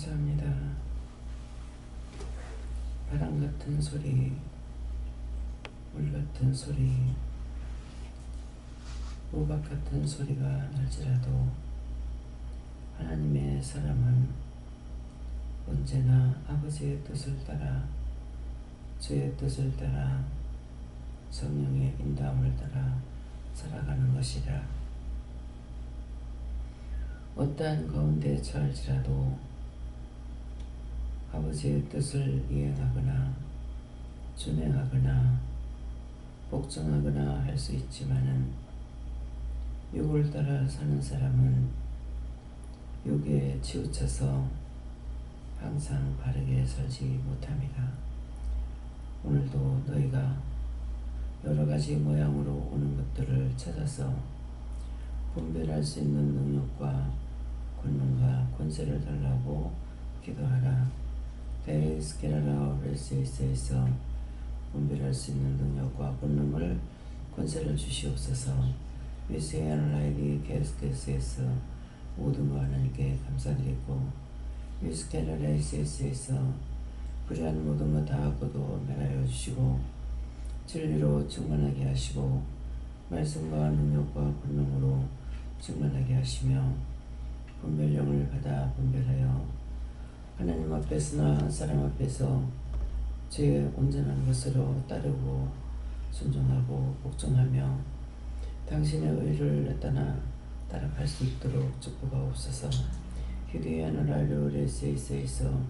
감사합니다. 바람 같은 소리, 물 같은 소리, 우박 같은 소리가 날지라도 하나님의 사람은 언제나 아버지의 뜻을 따라, 주의 뜻을 따라, 성령의 인도함을 따라 살아가는 것이라. 어떠한 가운데 처할지라도 아버지의 뜻을 이행하거나 준행하거나 복종하거나 할 수 있지만은 육을 따라 사는 사람은 육에 치우쳐서 항상 바르게 살지 못합니다. 오늘도 너희가 여러 가지 모양으로 오는 것들을 찾아서 분별할 수 있는 능력과 권능과 권세를 달라고 기도하라. 데스케라라 레스에서 분별할 수 있는 능력과 권능을 권세를 주시옵소서. 위스케라라이디 케스케스에서 모든 거 하나님께 감사드리고, 위스케라라이스에서 불의한 모든 것 다 거두어 멸하여 주시고 진리로 충만하게 하시고 말씀과 능력과 권능으로 충만하게 하시며 분별령을 받아 분별하여 하나님 앞에서나 사람 앞에서 죄의 온전한 것으로 따르고 순종하고 복종하며 당신의 의를 나타나 따라갈 수 있도록 축복하옵소서. 휴대하는 라이오레스에서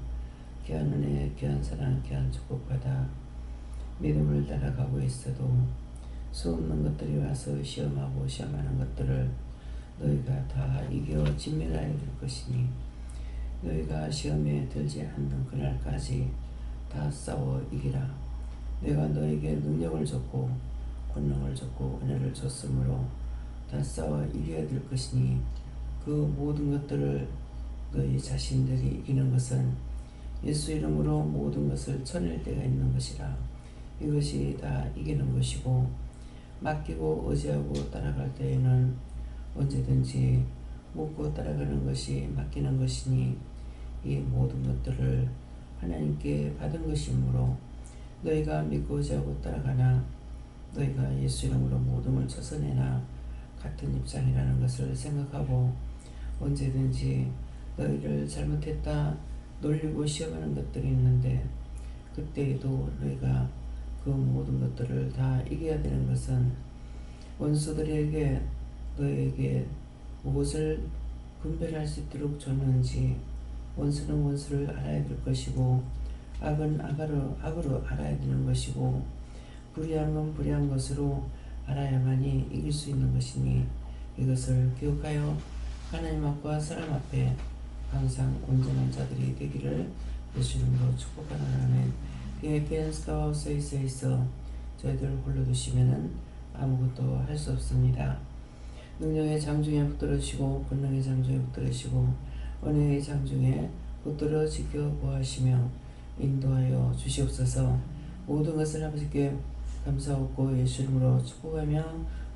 귀한 은혜, 귀한 사랑, 귀한 축복받아 믿음을 따라가고 있어도 수없는 것들이 와서 시험하는 것들을 너희가 다 이겨 진멸하여 될 것이니 너희가 시험에 들지 않는 그날까지 다 싸워 이기라. 내가 너에게 능력을 줬고 권능을 줬고 은혜를 줬으므로 다 싸워 이겨야 될 것이니 그 모든 것들을 너희 자신들이 이기는 것은 예수 이름으로 모든 것을 쳐낼 때가 있는 것이라. 이것이 다 이기는 것이고 맡기고 의지하고 따라갈 때에는 언제든지 묻고 따라가는 것이 맡기는 것이니 이 모든 것들을 하나님께 받은 것이므로 너희가 믿고 의지하고 따라가나 너희가 예수 이름으로 모든 걸 쳐서내나 같은 입장이라는 것을 생각하고 언제든지 너희를 잘못했다 놀리고 시험하는 것들이 있는데 그때에도 너희가 그 모든 것들을 다 이겨야 되는 것은 원수들에게 너희에게 무엇을 분별할 수 있도록 줬는지 원수는 원수를 알아야 될 것이고 악은 악으로 알아야 되는 것이고 불의한 건 불의한 것으로 알아야만이 이길 수 있는 것이니 이것을 기억하여 하나님 앞과 사람 앞에 항상 온전한 자들이 되기를 예수 이름으로 축복하는 하나님. 비엔스터 세이스에서 저희들을 불러두시면은 아무것도 할 수 없습니다. 능력의 장중에 붙들으시고 권능의 장중에 붙들으시고 은혜의 장중에 붙들어 지켜 보하시며 인도하여 주시옵소서. 모든 것을 아버지께 감사하고 예수 이름으로 축복하며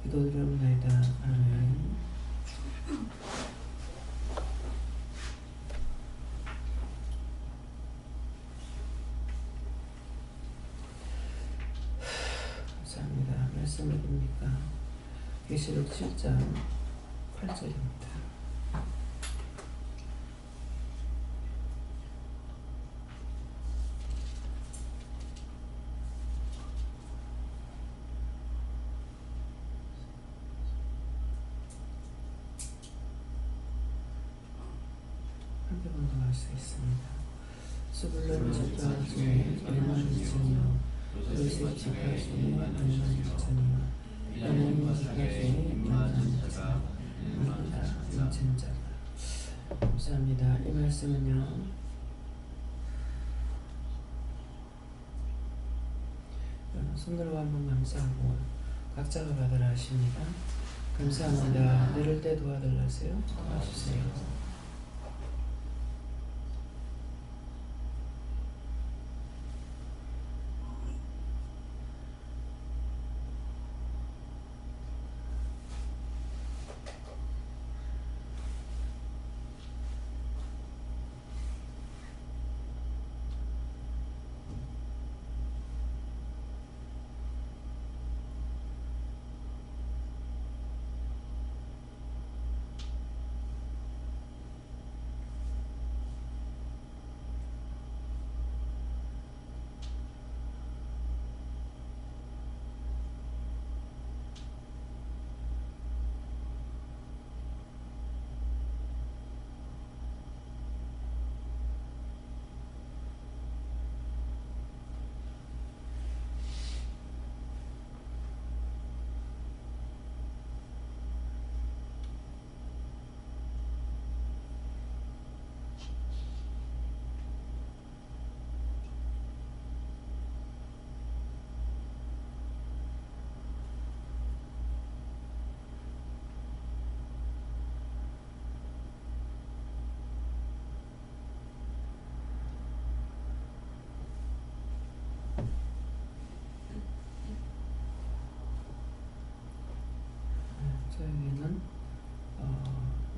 기도드리옵나이다. 아멘. 감사합니다. 말씀이 뭡니까? 계시록 7장 8절입니다. 함께 공동할 수 있습니다. 수불론 집파 중에 얼마나 있으며 요셉 집파 중에 얼마나 있으며 하나님 집파 중에 얼마나 있으며 인천자다. 감사합니다. 이 말씀은요 손들고 한번 감사하고 각자가 받으라 하십니다. 감사합니다. 내릴 때 도와달라세요. 도와주세요.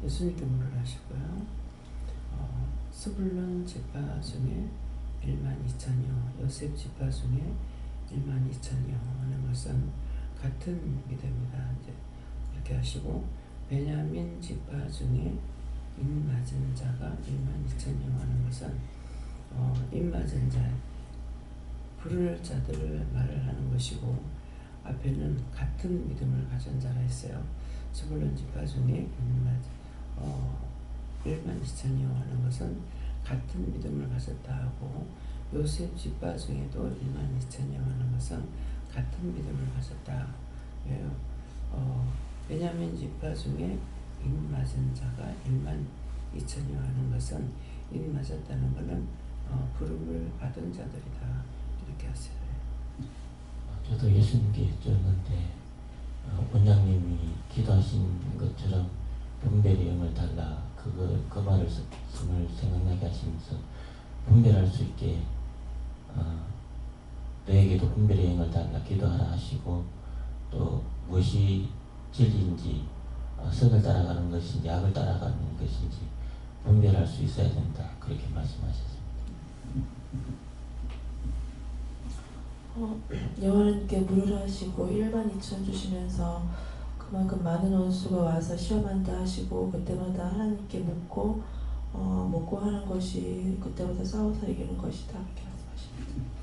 예수님께 물을 하시고요. 스불론 지파 중에 12,000여, 요셉 지파 중에 12,000여 하는 것은 같은 믿음이다. 이제 이렇게 하시고, 베냐민 지파 중에 입 맞은 자가 12,000여 하는 것은 입 맞은 자, 부를 자들을 말을 하는 것이고, 앞에는 같은 믿음을 가진 자라 했어요. 스불론 지파 중에 12,000여 하는 것은 같은 믿음을 가졌다 하고, 요셉 지파 중에도 12,000여 하는 것은 같은 믿음을 가졌다. 왜요? 베냐민 지파 중에 입 맞은 자가 12,000여 하는 것은 입 맞았다는 것은 부름을 받은 자들이다. 이렇게 하세요. 저도 예수님께 여쭈었는데 원장님이 기도하신 것처럼 분별의 영을 달라 그 말을 생각나게 하시면서 분별할 수 있게 너에게도 분별의 영을 달라 기도하라 하시고, 또 무엇이 진리인지 선을 따라가는 것인지 악을 따라가는 것인지 분별할 수 있어야 된다, 그렇게 말씀하셨습니다. 여호와님께 물으라 하시고 12,000 주시면서 그만큼 많은 원수가 와서 시험한다 하시고, 그때마다 하나님께 묻고 하는 것이 그때마다 싸워서 이기는 것이다, 이렇게 말씀하십니다.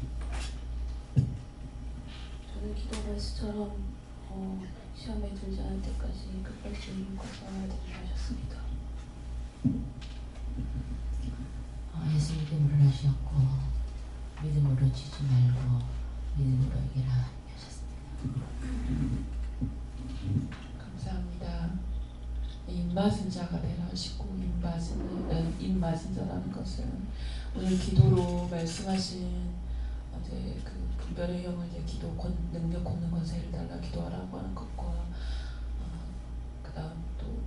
저는 기도 말씀처럼 시험에 들지 않을 때까지 끝까지 믿고 싸워야 된다 하셨습니다. 예수님께 물을 하셨고 믿음으로 지지 말고 믿음으로 이기라 하셨습니다. 감사합니다. 입 맞은 자가 되라 하시고, 입 맞은 자라는 것은 오늘 기도로 말씀하신 이제 그 분별의 영을 이제 능력 없는 권세를 달라 기도하라고 하는 것과 그다음 또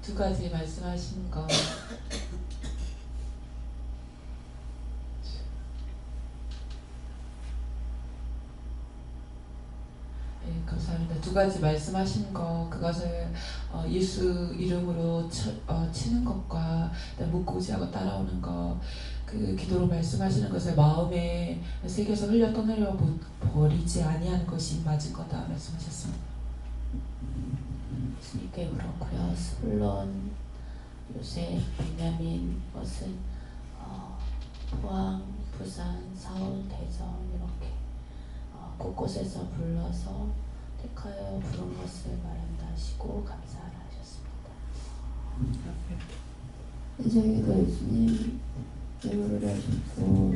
두 가지 말씀하신 거 감사합니다. 두 가지 말씀하신 거, 그것을 예수 이름으로 치는 것과 묵고지하고 따라오는 것, 그 기도로 말씀하시는 것을 마음에 새겨서 흘려 떠내려 버리지 아니하는 것이 맞은 거다 말씀하셨습니다. 예수님께 그렇고요. 스불론, 요셉, 베냐민 것은 포항, 부산, 서울, 대전 이렇게 곳곳에서 불러서 택하여 부른 것을 말한다 하시고 감사하라 하셨습니다. 저희도 예수님 예물을 하셨고,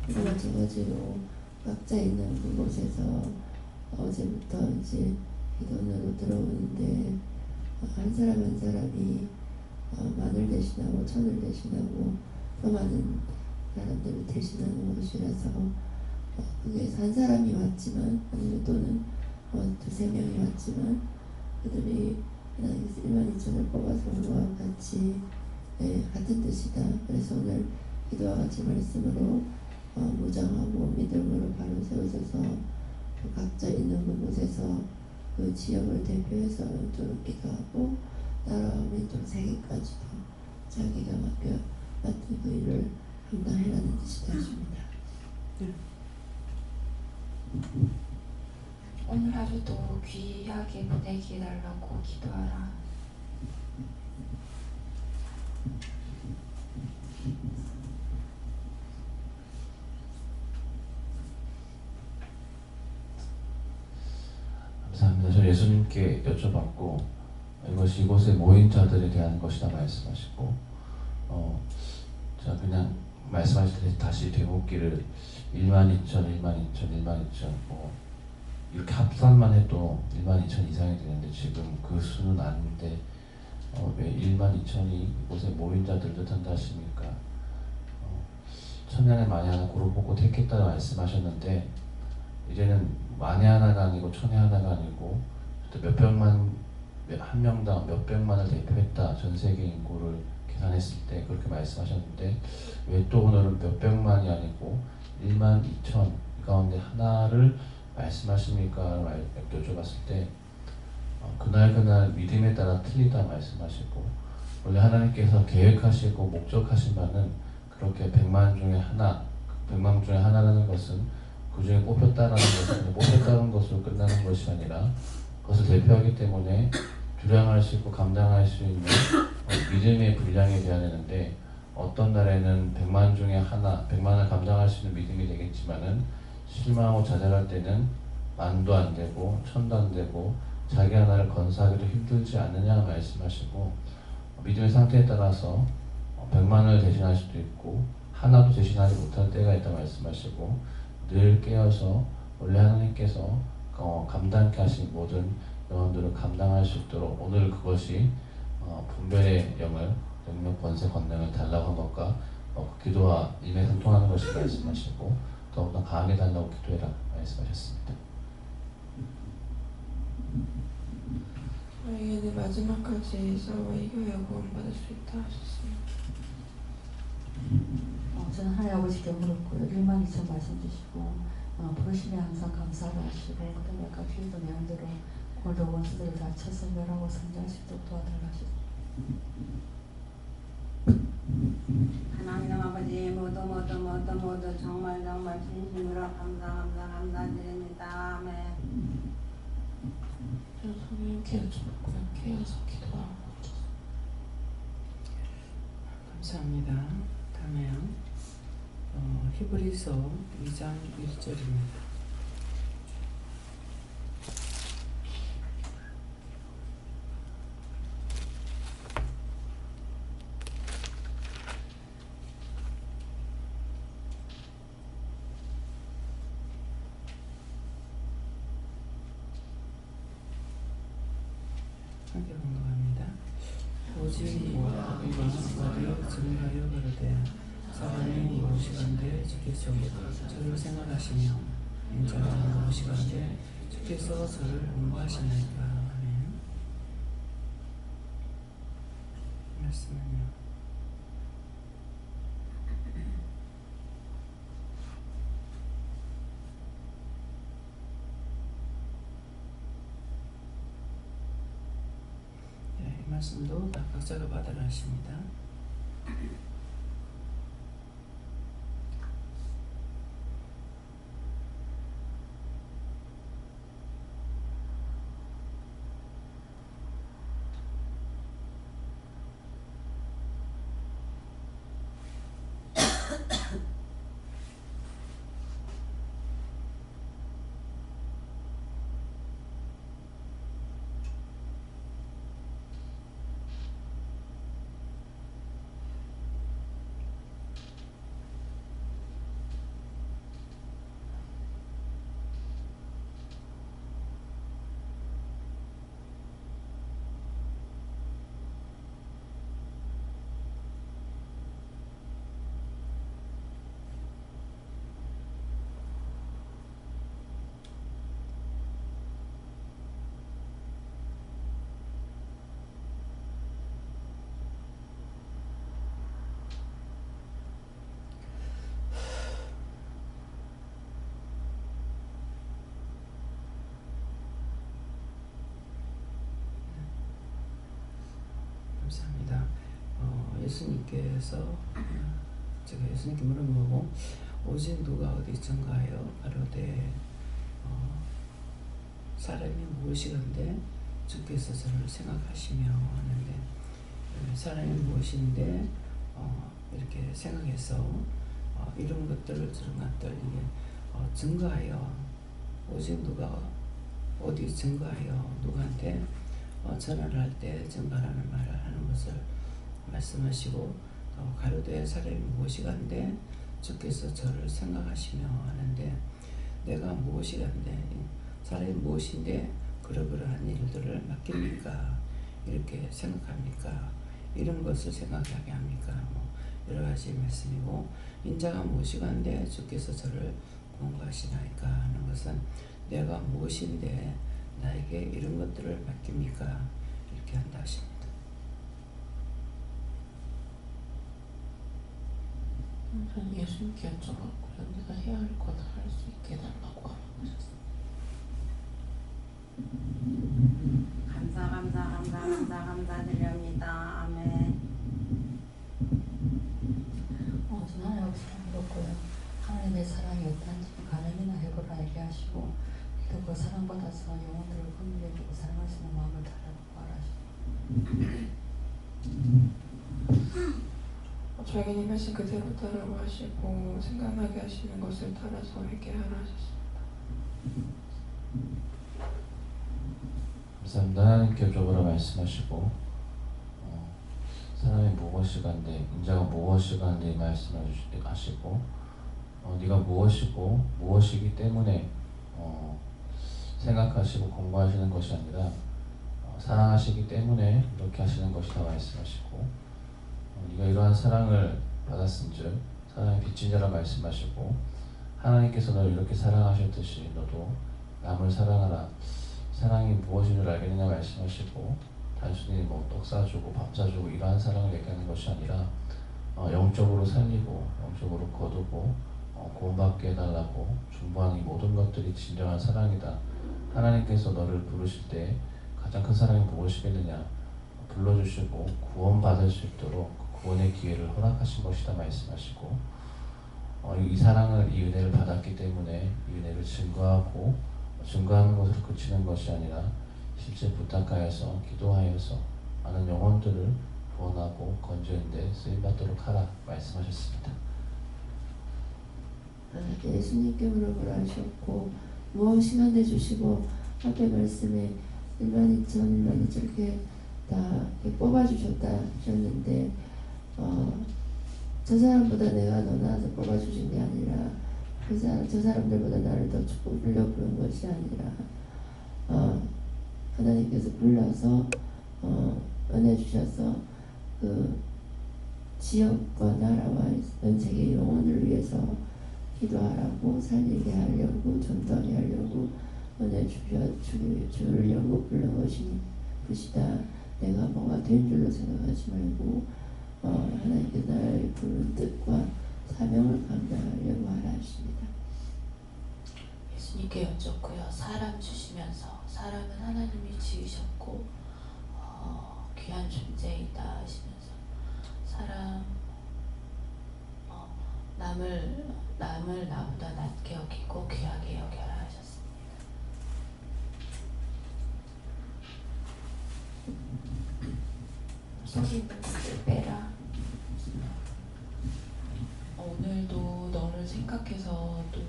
여러 가지로 각자 있는 그곳에서 어제부터 이제 기도원으로 들어오는데, 한 사람 한 사람이 만을 대신하고 천을 대신하고 더 많은 사람들을 대신하는 것이라서, 그게서 한 사람이 왔지만, 아니면 또는 두세 명이 왔지만 그들이 하나님께서 12,000을 뽑아서 온 것과 같이 같은 뜻이다. 그래서 오늘 기도와 같이 말씀으로 무장하고 믿음으로 바로 세우셔서 각자 있는 그곳에서 그 지역을 대표해서 또 기도하고, 나라와 민족 세계까지도 자기가 맡은 그 일을 감당해라는 뜻이 되십니다. 오늘 하루도 귀하게 보내게 해달라고 기도하라. 감사합니다. 저 예수님께 여쭤봤고, 이것이 이곳에 모인 자들에 대한 것이다 말씀하시고, 제가 그냥 말씀하실 때 다시 되묻기를 12,000 뭐 이렇게 합산만 해도 12,000 이상이 되는데 지금 그 수는 아닌데 왜 12,000이 이곳에 모인 자들 뜻한다 하십니까? 천년에 만에 하나 고르고 택했다고 말씀하셨는데, 이제는 만에 하나가 아니고 천에 하나가 아니고 또 한 명당 몇 백만을 대표했다, 전 세계 인구를 계산해 계산했을 때 그렇게 말씀하셨는데 왜 또 오늘은 몇백만이 아니고 1만 2천 가운데 하나를 말씀하십니까? 여쭤봤을 때 그날 믿음에 따라 틀리다 말씀하시고 원래 하나님께서 계획하시고 목적하신 바는 그렇게 100만 중에 하나 100만 중에 하나라는 것은 그 중에 뽑혔다는 것으로 끝나는 것이 아니라 그것을 대표하기 때문에 주량할 수 있고 감당할 수 있는 믿음의 분량이 되어야 되는데 어떤 날에는 100만 중에 하나 100만을 감당할 수 있는 믿음이 되겠지만은 실망하고 좌절할 때는 만도 안 되고 천도 안 되고 자기 하나를 건사하기도 힘들지 않느냐 말씀하시고 믿음의 상태에 따라서 100만을 대신할 수도 있고 하나도 대신하지 못할 때가 있다 말씀하시고 늘 깨어서 원래 하나님께서 감당케 하신 모든 영혼들을 감당할 수 있도록 오늘 그것이 분별의 영을 능력, 권세, 권능을 달라고 한 것과 기도와 임에 상통하는 것이 말씀하시고 더욱더 강하게 달라고 기도해라 말씀하셨습니다. 저희에게 마지막까지 싸워 이겨야 구원받을 수 있다 하셨습니다. 저는 하나님 아버지께 물었고요. 1만 2천 말씀 주시고 부르심에 항상 감사를 하시고 그다음에 아까 필도 내용대로 오늘도 원수들을 다 쳐서 멸하고 성장할 수 있도록 도와달라 하시고 하나님 아버지 모두 정말 진심으로 감사드립니다. 아멘. 성령께 여쭤봤고요. 깨어서 기도하고 감사합니다. 다음에요. 히브리서 2장 1절입니다. 함께 공부합니다. 오직 우리가 어디에 증거하여 그르되 사람이 무엇이간데 주께서 저를 생각하시며 인자가 무엇이간데 주께서 저를 공부하시나이까. 아멘. 말씀은요. 이 말씀도 다 각자가 받아라 하십니다. 감사합니다. 예수님께서 제가 예수님께 물어보고 오직 누가 어디 증거하여 가로되 사람이 무엇이건데 주께서 저를 생각하시며 하는데 사람이 무엇인데 이렇게 생각해서 이런 것들을 저런 것들 이게 증거하여 오직 누가 어디 증거하여 누구한테 전화를 할 때 증거라는 말을 하는 것을 말씀하시고 가로되 사람이 무엇이간데 주께서 저를 생각하시며 하는데 내가 무엇이간데 사람이 무엇인데 그러한 일들을 맡깁니까? 이렇게 생각합니까? 이런 것을 생각하게 합니까? 여러 가지 말씀이고 인자가 무엇이간데 주께서 저를 공부하시나이까 하는 것은 내가 무엇인데 나에게 이런 것들을 맡깁니까? 이렇게 한다 하십니다. 전 예수님께 여쭤봤고요. 내가 해야 할 거 다 할 수 있게 해달라고 하라고 하셨어요. 감사드립니다. 아멘. 저 하나님 앞에 물었고요. 하나님의 사랑이 어떠한지 가늠이나 해보라 얘기하시고 또 그 사랑 받아서 영혼들을 긍휼해주고 사랑하시는 마음을 달라고 하시고 자기님 하신 그대로 따라고 하시고 생각나게 하시는 것을 따라서 회개하라 하셨습니다. 감사합니다. 하나님께 여쭤보라 말씀하시고 사람이 무엇이 간데 인자가 무엇이 간데 말씀하시고 네가 무엇이고 무엇이기 때문에 생각하시고 공부하시는 것이 아니라 사랑하시기 때문에 이렇게 하시는 것이다 말씀하시고 네가 이러한 사랑을 받았은즉 사랑의 빚진 자라 말씀하시고 하나님께서 너를 이렇게 사랑하셨듯이 너도 남을 사랑하라. 사랑이 무엇인 줄 알겠느냐 말씀하시고 단순히 뭐 떡 사주고 밥 사주고 이러한 사랑을 얘기하는 것이 아니라 영적으로 살리고 영적으로 거두고 구원받게 해달라고 중보하는 이 모든 것들이 진정한 사랑이다. 하나님께서 너를 부르실 때 가장 큰 사랑이 무엇이겠느냐 불러주시고 구원받을 수 있도록 구원의 기회를 허락하신 것이다 말씀하시고 이 사랑을 이 은혜를 받았기 때문에 이 은혜를 증거하는 것으로 그치는 것이 아니라 실제 부탁하여서 기도하여서 많은 영혼들을 구원하고 건지는 데 쓰임받도록 하라 말씀하셨습니다. 예수님께 물어보라 하셨고 무엇이나 내주시고 앞에 말씀에 1만 2천, 1만 2천 이렇게 다 이렇게 뽑아주셨다 하셨는데 저 사람보다 내가 너 낳아서 뽑아주신 게 아니라 저 사람들보다 나를 더 뽑으려고 그런 것이 아니라 하나님께서 불러서 은혜 주셔서 그 지역과 나라와 전 세계 영혼을 위해서 기도하라고 살리게 하려고 전도하게 하려고 은혜 주려고 불른 것이다. 내가 뭐가 된 줄로 생각하지 말고 하나님께 나를 부른 뜻과 사명을 감당하려고 하라 하십니다. 예수님께 여쭙고요. 사람 주시면서 사람은 하나님이 지으셨고 귀한 존재이다 하시면서 사람 남을 나보다 낮게 여기고 귀하게 여겨라 하셨습니다. 속인 것을 빼라. 오늘도 너를 생각해서 또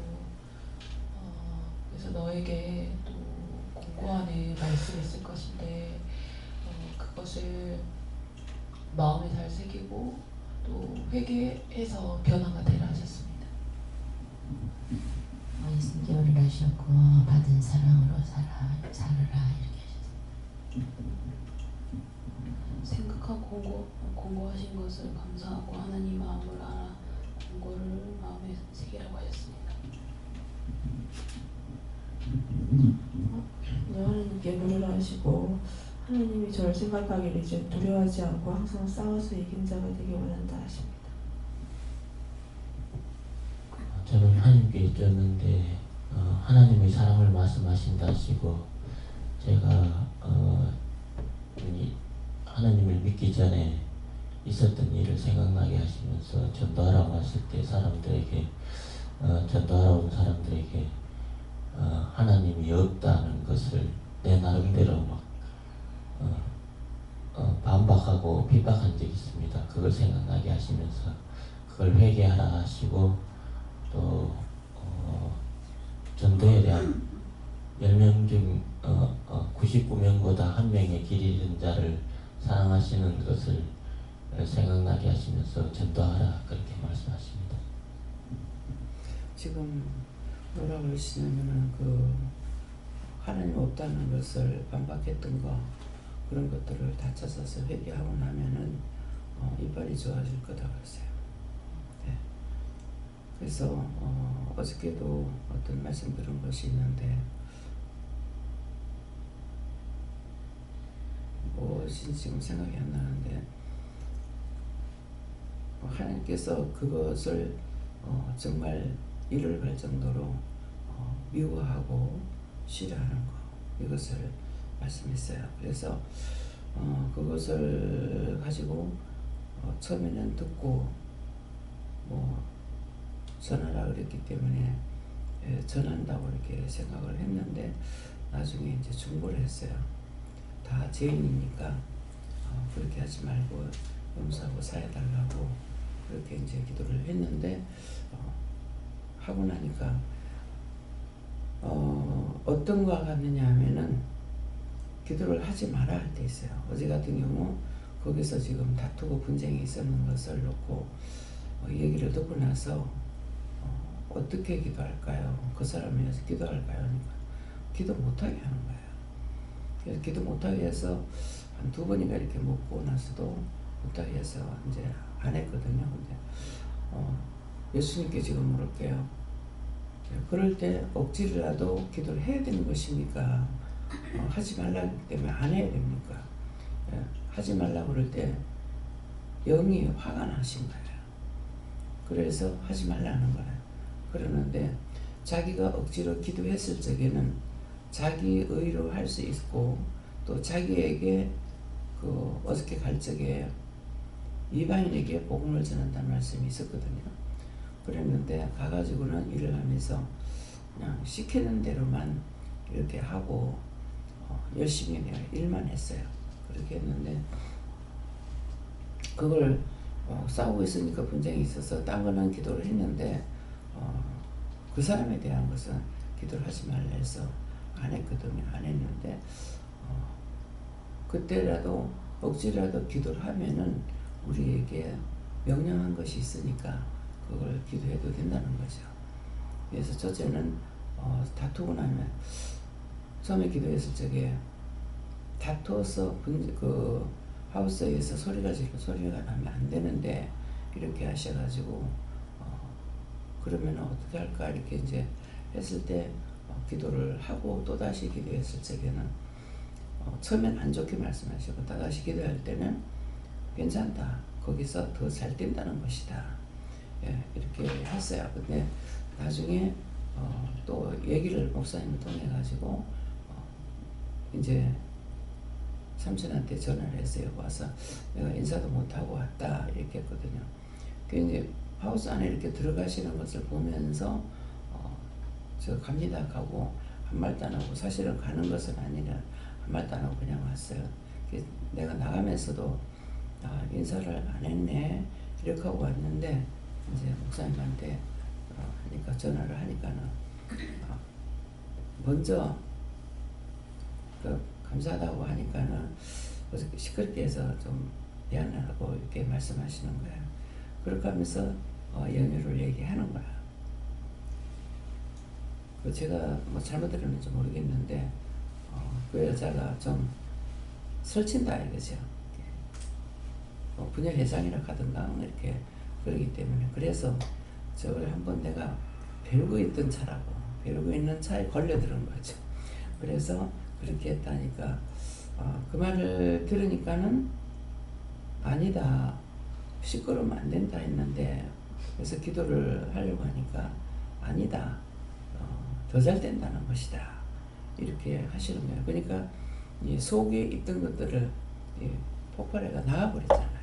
그래서 너에게 또 공고하는 말씀이 있을 것인데 그것을 마음에 잘 새기고 또 회개해서 변화가 되라 하셨습니다. 예수님께 어른하셨고 받은 사랑으로 살아라 이렇게 하셨습니다. 생각하고 공고하신 것을 감사하고 하나님 마음을 알아 공고를 마음에 새기라고 하셨습니다. 하나님께 물으라 하시고 하나님이 저를 생각하기를 이제 두려워하지 않고 항상 싸워서 이긴 자가 되기 원한다 하십니다. 저는 하나님께 여쭈었는데 하나님의 사랑을 말씀하신다 하시고 제가 하나님을 믿기 전에 있었던 일을 생각나게 하시면서 전도하라고 하실 때 사람들에게 전도하러 온 사람들에게 하나님이 없다는 것을 내 나름대로 막 반박하고 핍박한 적이 있습니다. 그걸 생각나게 하시면서 그걸 회개하라 하시고 또 전도에 대한 10명 중 99명보다 한 명의 길 잃은 자를 사랑하시는 것을 생각나게 하시면서 전도하라 그렇게 말씀하십니다. 지금 뭐라고 그러시냐면은 그 하나님 없다는 것을 반박했던 거 그런 것들을 다 찾아서 회개하고 나면은 이빨이 좋아질 거다 그랬어요. 네. 그래서 어저께도 어떤 말씀 들은 것이 있는데 무엇인지 지금 생각이 안 나는데 하나님께서 그것을 정말 이를 갈 정도로 미워하고 싫어하는 거, 이것을 말씀했어요. 그래서 그것을 가지고 처음에는 듣고 뭐 전하라 그랬기 때문에 전한다고 이렇게 생각을 했는데 나중에 이제 중보를 했어요. 다 죄인이니까 그렇게 하지 말고 용서하고 사해달라고 그렇게 이제 기도를 했는데 하고 나니까 어떤 거가 같느냐 하면은 기도를 하지 말아 할 때 있어요. 어제 같은 경우 거기서 지금 다투고 분쟁이 있었는 것을 놓고 얘기를 듣고 나서 어떻게 기도할까요? 그 사람을 위해서 기도할까요? 하니까 기도 못하게 하는 거예요. 그래서 기도 못하게 해서 한 2번인가 이렇게 묻고 나서도 못하게 해서 이제 안 했거든요. 근데 예수님께 지금 물을게요. 그럴 때 억지로라도 기도를 해야 되는 것입니까? 하지 말라기 때문에 안 해야 됩니까? 하지 말라고 그럴 때 영이 화가 나신 거예요. 그래서 하지 말라는 거예요. 그러는데 자기가 억지로 기도했을 적에는 자기 의로 할 수 있고 또 자기에게 어저께 갈 적에 이방인에게 복음을 전한다는 말씀이 있었거든요. 그랬는데 가가지고는 일을 하면서 그냥 시키는 대로만 이렇게 하고 열심히 내가 일만 했어요. 그렇게 했는데 그걸 싸우고 있으니까 분쟁이 있어서 딴 거는 기도를 했는데 그 사람에 대한 것은 기도를 하지 말라 해서 안 했거든요. 안 했는데 그때라도 억지라도 기도를 하면은 우리에게 명령한 것이 있으니까 그걸 기도해도 된다는 거죠. 그래서 첫째는 다투고 나면 처음에 기도했을 적에 다투어서 그 하우스에서 소리가 나면 안 되는데 이렇게 하셔가지고 그러면 어떻게 할까 이렇게 이제 했을 때 기도를 하고 또 다시 기도했을 적에는 처음엔 안 좋게 말씀하시고 또 다시 기도할 때는 괜찮다. 거기서 더 잘 된다는 것이다. 예, 이렇게 했어요. 근데 나중에 또 얘기를 목사님을 통해 가지고 이제 삼촌한테 전화를 했어요. 와서 내가 인사도 못하고 왔다 이렇게 했거든요. 그 이제 하우스 안에 이렇게 들어가시는 것을 보면서 저 갑니다 하고 한 말도 안 하고 사실은 가는 것은 아니라 한 말도 안 하고 그냥 왔어요. 내가 나가면서도 인사를 안 했네 이렇게 하고 왔는데 이제 목사님한테 하니까 전화를 하니까는 먼저 감사하다고 하니까는 시끄럽게 해서 좀 미안하다고 이렇게 말씀하시는 거예요. 그렇게 하면서 연유를 얘기하는 거야. 제가 뭐 잘못 들었는지 모르겠는데 그 여자가 좀 설친다 이거죠. 분열 회장이라 하든가 이렇게 그러기 때문에 그래서 저걸 한번 내가 배우고 있던 차라고 배우고 있는 차에 걸려들은 거죠. 그래서 그렇게 했다니까 그 말을 들으니까는 아니다 시끄러우면 안 된다 했는데 그래서 기도를 하려고 하니까 아니다 더 잘 된다는 것이다 이렇게 하시는 거예요. 그러니까 이 속에 있던 것들을 폭발해가 나가버렸잖아요.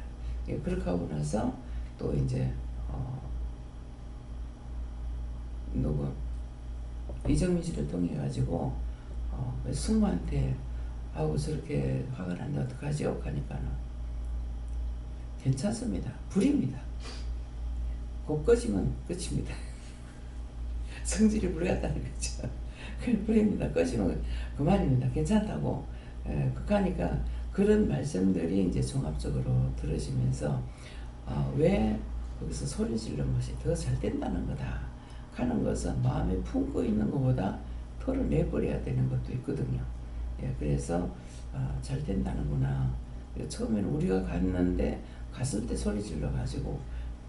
그렇게 하고 나서 또 이제 누구 이정민 씨를 통해 가지고 승무한테 하고 저렇게 화가 났는데 어떡하지요? 하니까는 괜찮습니다. 불입니다. 곧 꺼지면 끝입니다. 성질이 불같다는 거죠. 그래 불입니다. 꺼지면 그만입니다. 괜찮다고. 그러니까 그런 말씀들이 이제 종합적으로 들으시면서 왜 거기서 소리 지르는 것이 더 잘 된다는 거다 하는 것은 마음에 품고 있는 것보다 털어내버려야 되는 것도 있거든요. 그래서 잘 된다는구나. 처음에는 우리가 갔는데 갔을 때 소리 질러 가지고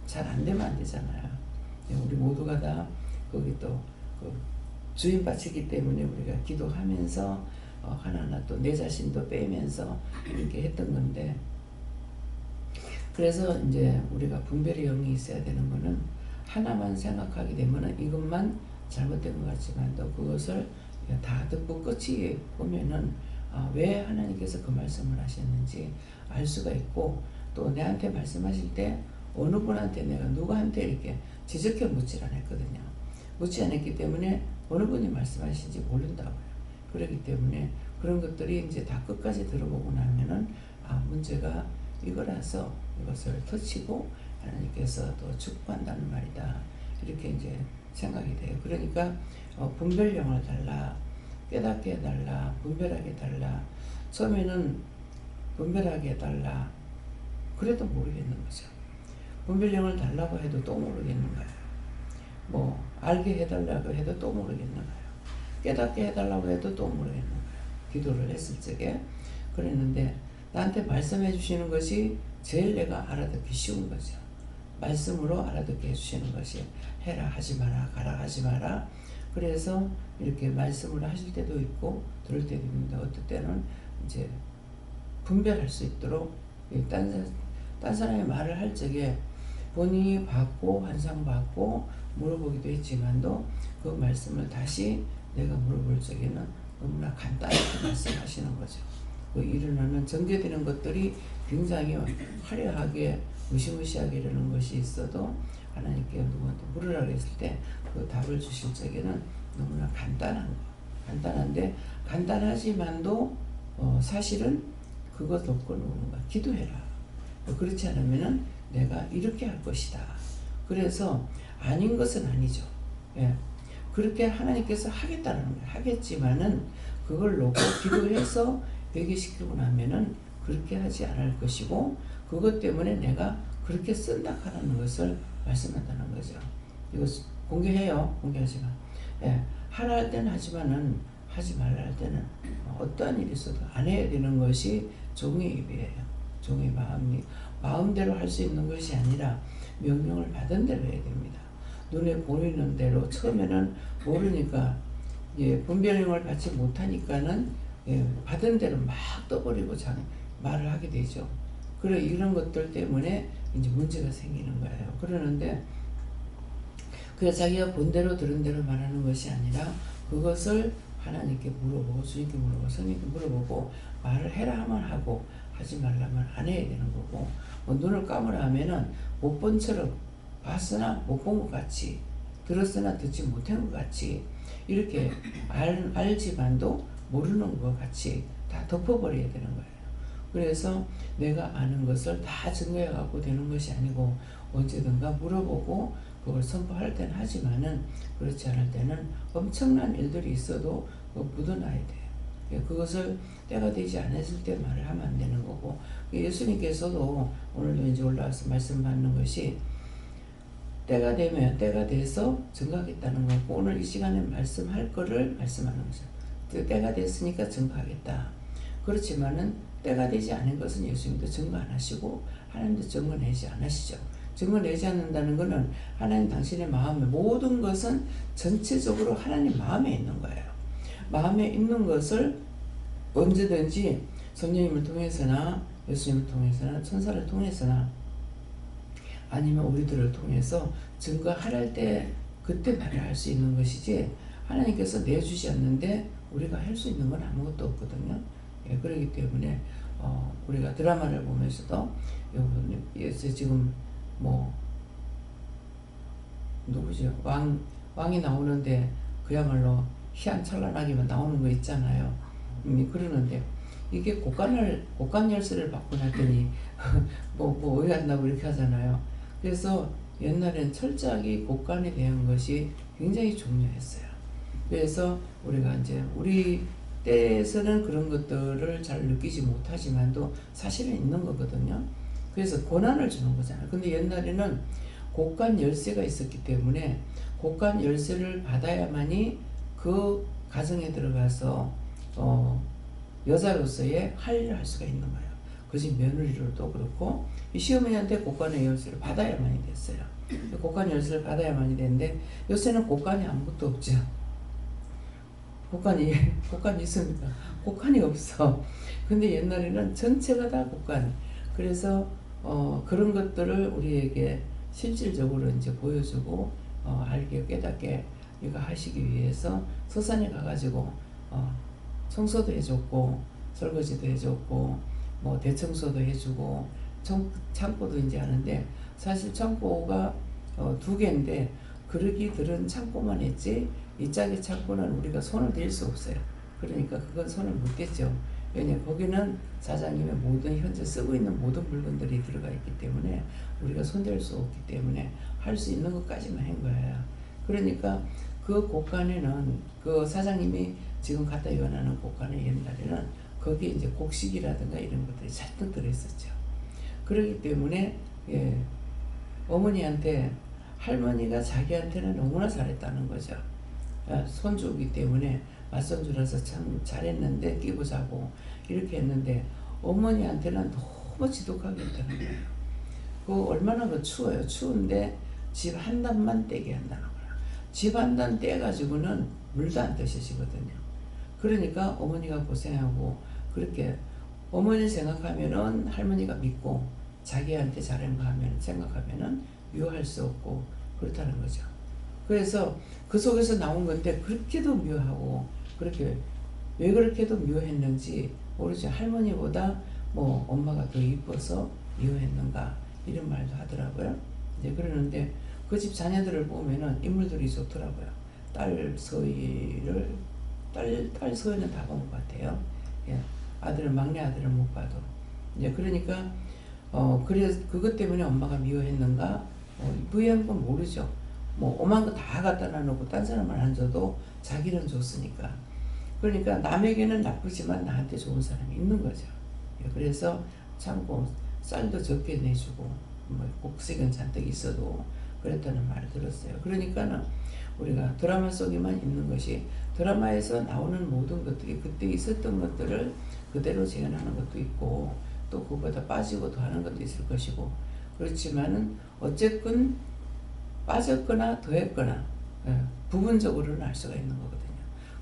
잘 안 되면 안 되잖아요. 우리 모두가 다 거기 또 그 주인 바치기 때문에 우리가 기도하면서 하나하나 또 내 자신도 빼면서 이렇게 했던 건데 그래서 이제 우리가 분별의 영이 있어야 되는 거는 하나만 생각하게 되면은 이것만 잘못된 것 같지만 또 그것을 다 듣고 끝이 보면은 왜 하나님께서 그 말씀을 하셨는지 알 수가 있고, 또 내한테 말씀하실 때 어느 분한테 내가 누구한테 이렇게 지적해 묻질 않았거든요. 묻지 않았기 때문에 어느 분이 말씀하신지 모른다고요. 그렇기 때문에 그런 것들이 이제 다 끝까지 들어보고 나면은 문제가 이거라서 이것을 터치고 하나님께서 또 축복한다는 말이다, 이렇게 이제 생각이 돼요. 그러니까 분별력을 달라, 깨닫게 해달라, 분별하게 해달라. 처음에는 분별하게 해달라 그래도 모르겠는 거죠. 분별력을 달라고 해도 또 모르겠는 거예요. 뭐 알게 해달라고 해도 또 모르겠는 거예요. 깨닫게 해달라고 해도 또 모르겠는 거예요. 기도를 했을 적에 그랬는데 나한테 말씀해 주시는 것이 제일 내가 알아듣기 쉬운 거죠. 말씀으로 알아듣게 해주시는 것이 해라 하지 마라, 가라 하지 마라. 그래서 이렇게 말씀을 하실 때도 있고 들을 때도 있는데, 어떨 때는 이제 분별할 수 있도록 딴 사람이 말을 할 적에 본인이 받고 환상받고 물어보기도 했지만도 그 말씀을 다시 내가 물어볼 적에는 너무나 간단하게 말씀하시는 거죠. 그 일어나는 전개되는 것들이 굉장히 화려하게 무시무시하게 이러는 것이 있어도 하나님께 누구한테 물으라고 했을 때 그 답을 주실 적에는 너무나 간단한데 간단하지만도 사실은 그것 놓고 노는 거야. 기도해라. 그렇지 않으면은 내가 이렇게 할 것이다. 그래서 아닌 것은 아니죠. 예. 그렇게 하나님께서 하겠다는 거예요. 하겠지만은 그걸 놓고 기도해서 회개시키고 나면은 그렇게 하지 않을 것이고, 그것 때문에 내가 그렇게 쓴다 하는 것을 말씀한다는 거죠. 이거 공개해요. 공개하지 마. 예. 하라 할 때는 하지만은 하지 말라 할 때는 어떠한 일이 있어도 안 해야 되는 것이 종의 입이에요. 종의 마음대로 할 수 있는 것이 아니라 명령을 받은 대로 해야 됩니다. 눈에 보이는 대로. 처음에는 모르니까 분별력을 받지 못하니까는 받은 대로 막 떠버리고 말을 하게 되죠. 그래 이런 것들 때문에 이제 문제가 생기는 거예요. 그러는데 그래서 자기가 본 대로 들은 대로 말하는 것이 아니라 그것을 하나님께 물어보고 주님께 물어보고 성령께 물어보고 말을 해라 하면 하고 하지 말라면 안 해야 되는 거고, 눈을 감으라 하면은 못 본 처럼 봤으나 못 본 것 같이, 들었으나 듣지 못한 것 같이, 이렇게 알지만도 모르는 것 같이 다 덮어버려야 되는 거예요. 그래서 내가 아는 것을 다 증거해 갖고 되는 것이 아니고 언제든가 물어보고 그걸 선포할 때는 하지만은 그렇지 않을 때는 엄청난 일들이 있어도 묻어놔야 돼요. 그것을 때가 되지 않았을 때 말을 하면 안 되는 거고, 예수님께서도 오늘도 이제 올라와서 말씀 받는 것이 때가 되면 때가 돼서 증거하겠다는 거고, 오늘 이 시간에 말씀할 거를 말씀하는 거죠. 때가 됐으니까 증거하겠다. 그렇지만은 때가 되지 않은 것은 예수님도 증거 안 하시고 하나님도 증거 내지 않으시죠. 증거 내지 않는다는 것은 하나님 당신의 마음에 모든 것은 전체적으로 하나님 마음에 있는 거예요. 마음에 있는 것을 언제든지 성령님을 통해서나 예수님을 통해서나 천사를 통해서나 아니면 우리들을 통해서 증거할 때 그때 말을 할 수 있는 것이지, 하나님께서 내주지 않는데 우리가 할 수 있는 건 아무것도 없거든요. 그렇기 때문에 우리가 드라마를 보면서도 지금 뭐 누구죠? 왕이 나오는데 그야말로 희한찬란하게만 나오는 거 있잖아요. 그러는데 이게 곡간 열쇠를 받고 났더니 뭐 어이 안 나고 이렇게 하잖아요. 그래서 옛날엔 철저하게 곡간에 대한 것이 굉장히 중요했어요. 그래서 우리가 이제 우리 때에서는 그런 것들을 잘 느끼지 못하지만도 사실은 있는 거거든요. 그래서 고난을 주는 거잖아요. 근데 옛날에는 곡간 열쇠가 있었기 때문에 곡간 열쇠를 받아야만이 그 가정에 들어가서 여자로서의 할 일을 할 수가 있는 거예요. 그것이 며느리로도 그렇고, 시어머니한테 곡간의 열쇠를 받아야만이 됐어요. 곡간 열쇠를 받아야만이 되는데 요새는 곡간이 아무것도 없죠. 곡간이 있습니까? 곡간이 없어. 근데 옛날에는 전체가 다 곡간. 그래서 그런 것들을 우리에게 실질적으로 이제 보여주고 알게 깨닫게 이거 하시기 위해서 서산에 가가지고 청소도 해줬고 설거지도 해줬고 뭐 대청소도 해주고 창고도 이제 하는데 사실 창고가 2개인데 그러기 들은 창고만 했지 이 짝의 창고는 우리가 손을 댈 수 없어요. 그러니까 그건 손을 못 댔죠. 왜냐 거기는 사장님의 모든 현재 쓰고 있는 모든 물건들이 들어가 있기 때문에 우리가 손댈 수 없기 때문에 할 수 있는 것까지만 한 거예요. 그러니까 그 곳간에는 그 사장님이 지금 갖다 연하는 곳간에 옛날에는 거기에 이제 곡식이라든가 이런 것들이 잔뜩 들어있었죠. 그렇기 때문에 어머니한테 할머니가 자기한테는 너무나 잘했다는 거죠. 손주기 때문에 맞손주라서 참 잘했는데 끼고 자고 이렇게 했는데 어머니한테는 너무 지독하게 했다는 거예요. 그 얼마나 추워요. 추운데 집 한 단만 떼게 한다는 거예요. 집 한 단 떼가지고는 물도 안 드시거든요. 그러니까 어머니가 고생하고 그렇게 어머니 생각하면은 할머니가 믿고 자기한테 잘한 거 하면 생각하면은 미워할 수 없고 그렇다는 거죠. 그래서 그 속에서 나온 건데 그렇게도 미워하고 그렇게 왜 그렇게도 미워했는지 모르죠. 할머니보다 뭐 엄마가 더 이뻐서 미워했는가 이런 말도 하더라고요. 이제 그러는데 그 집 자녀들을 보면은 인물들이 좋더라고요. 딸 서희는 다 본 것 같아요. 예. 아들은 막내 아들을 못 봐도 이제 그러니까 그래 그것 때문에 엄마가 미워했는가 미워한 건 모르죠. 뭐 오만 거 다 갖다 놔놓고 딴 사람을 안 줘도 자기는 줬으니까. 그러니까 남에게는 나쁘지만 나한테 좋은 사람이 있는 거죠. 예. 그래서 참고 쌀도 적게 내주고 뭐 곡식은 잔뜩 있어도 그랬다는 말을 들었어요. 그러니까는 우리가 드라마 속에만 있는 것이 드라마에서 나오는 모든 것들이 그때 있었던 것들을 그대로 재현하는 것도 있고 또 그보다 빠지고 더 하는 것도 있을 것이고 그렇지만은 어쨌건 빠졌거나 더했거나 부분적으로는 알 수가 있는 거거든요.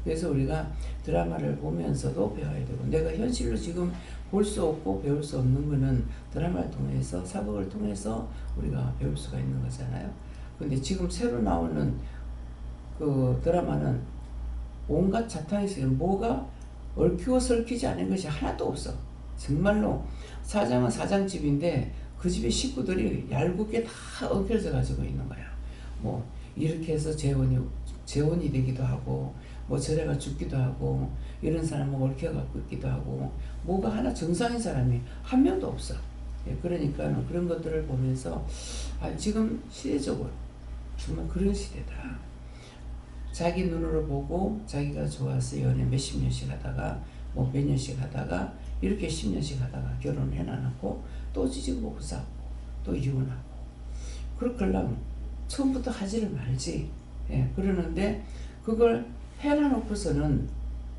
그래서 우리가 드라마를 보면서도 배워야 되고 내가 현실로 지금 볼 수 없고 배울 수 없는 거는 드라마를 통해서 사극을 통해서 우리가 배울 수가 있는 거잖아요. 근데 지금 새로 나오는 그 드라마는 온갖 자탕이 있어요. 뭐가 얽히고 설키지 않은 것이 하나도 없어. 정말로 사장은 사장집인데 그 집의 식구들이 얄궂게 다 얽혀져 가지고 있는 거야. 뭐 이렇게 해서 재혼이 되기도 하고 뭐 저래가 죽기도 하고 이런 사람은 얽혀갖고 있기도 하고 뭐가 하나 정상인 사람이 한 명도 없어. 예, 그러니까 그런 것들을 보면서 지금 시대적으로 정말 그런 시대다. 자기 눈으로 보고 자기가 좋아서 연애 몇십 년씩 하다가 뭐 몇 년씩 하다가 이렇게 10년씩 하다가 결혼을 해놔놓고 또 지지고 싸우고 또 이혼하고 그렇게려면 처음부터 하지를 말지. 예, 그러는데 그걸 해놔놓고서는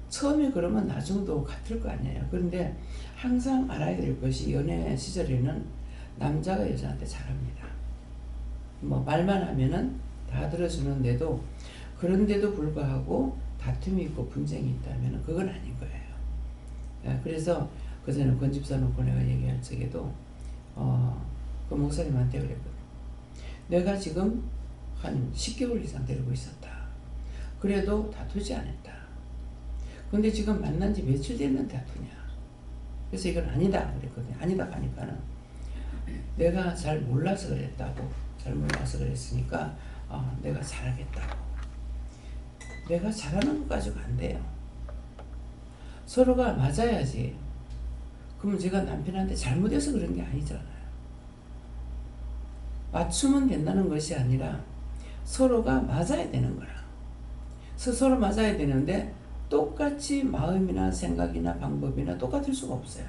처음에 그러면 나중도 같을 거 아니에요. 그런데 항상 알아야 될 것이 연애 시절에는 남자가 여자한테 잘합니다. 뭐 말만 하면은 다 들어주는데도 그런데도 불구하고 다툼이 있고 분쟁이 있다면 그건 아닌 거예요. 예, 그래서 그전에 권집사 놓고 내가 얘기할 적에도 그 목사님한테 그랬거든. 내가 지금 한 10개월 이상 데리고 있었다. 그래도 다투지 않았다. 근데 지금 만난 지 며칠 됐는데 다투냐. 그래서 이건 아니다 그랬거든요. 아니다 하니까는 내가 잘 몰라서 그랬다고. 잘 몰라서 그랬으니까 내가 잘하겠다고. 내가 잘하는 것 가지고 안 돼요. 서로가 맞아야지. 그럼 제가 남편한테 잘못해서 그런 게 아니잖아요. 맞추면 된다는 것이 아니라 서로가 맞아야 되는 거라. 서로 맞아야 되는데 똑같이 마음이나 생각이나 방법이나 똑같을 수가 없어요.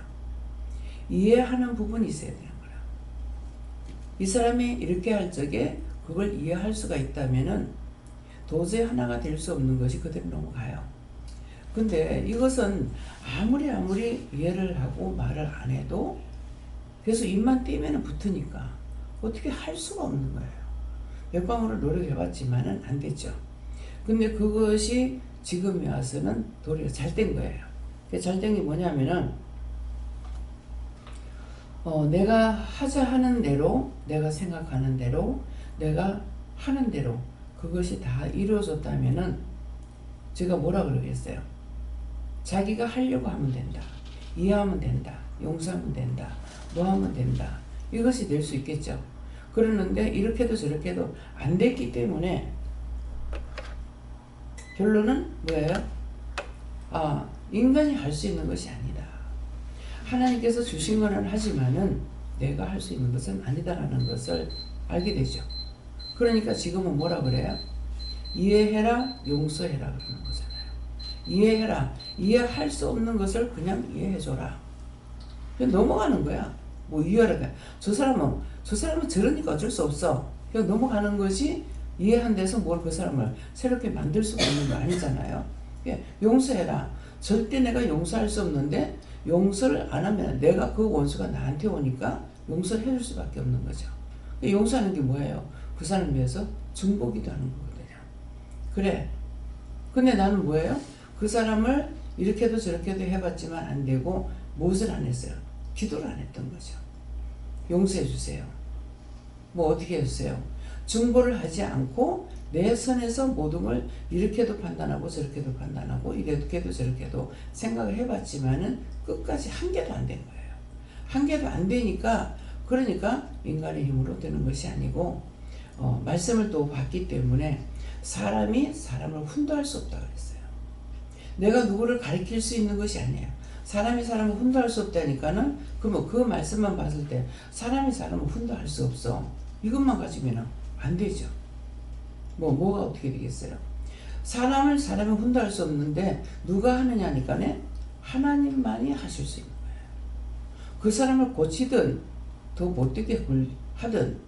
이해하는 부분이 있어야 되는 거라. 이 사람이 이렇게 할 적에 그걸 이해할 수가 있다면은 도저히 하나가 될 수 없는 것이 그대로 넘어가요. 근데 이것은 아무리 이해를 하고 말을 안 해도 그래서 입만 떼면 붙으니까 어떻게 할 수가 없는 거예요. 몇 방으로 노력해봤지만은 안 됐죠. 근데 그것이 지금에 와서는 도리어 잘 된 거예요. 잘 된 게 뭐냐면은 내가 하자 하는 대로, 내가 생각하는 대로, 내가 하는 대로 그것이 다 이루어졌다면은 제가 뭐라 그러겠어요? 자기가 하려고 하면 된다. 이해하면 된다. 용서하면 된다. 뭐 하면 된다. 이것이 될 수 있겠죠. 그러는데 이렇게도 저렇게도 안 됐기 때문에 결론은 뭐예요? 인간이 할 수 있는 것이 아니다. 하나님께서 주신 거는 하지만은 내가 할 수 있는 것은 아니다라는 것을 알게 되죠. 그러니까 지금은 뭐라 그래요? 이해해라, 용서해라 그러는 거잖아요. 이해해라. 이해할 수 없는 것을 그냥 이해해줘라. 그냥 넘어가는 거야. 뭐 이해하라. 저 사람은 저러니까 어쩔 수 없어. 그냥 넘어가는 것이 이해한 데서 뭘 그 사람을 새롭게 만들 수가 있는 거 아니잖아요. 용서해라. 절대 내가 용서할 수 없는데 용서를 안 하면 내가 그 원수가 나한테 오니까 용서를 해줄 수밖에 없는 거죠. 용서하는 게 뭐예요? 그 사람을 위해서 중보기도 하는 거거든요. 그래. 근데 나는 뭐예요? 그 사람을 이렇게도 저렇게도 해봤지만 안 되고 무엇을 안 했어요? 기도를 안 했던 거죠. 용서해 주세요. 뭐 어떻게 해주세요? 중보를 하지 않고 내 선에서 모든 걸 이렇게도 판단하고 저렇게도 판단하고 이렇게도 저렇게도 생각을 해봤지만은 끝까지 한 개도 안 된 거예요. 한 개도 안 되니까 그러니까 인간의 힘으로 되는 것이 아니고 말씀을 또 봤기 때문에 사람이 사람을 훈도할 수 없다 그랬어요. 내가 누구를 가리킬 수 있는 것이 아니에요. 사람이 사람을 훈도할 수 없다니까는 그러면 그 말씀만 봤을 때 사람이 사람을 훈도할 수 없어. 이것만 가지면 안 되죠. 뭐가 어떻게 되겠어요? 사람을 사람이 훈도할 수 없는데 누가 하느냐니까네 하나님만이 하실 수 있는 거예요. 그 사람을 고치든 더 못되게 하든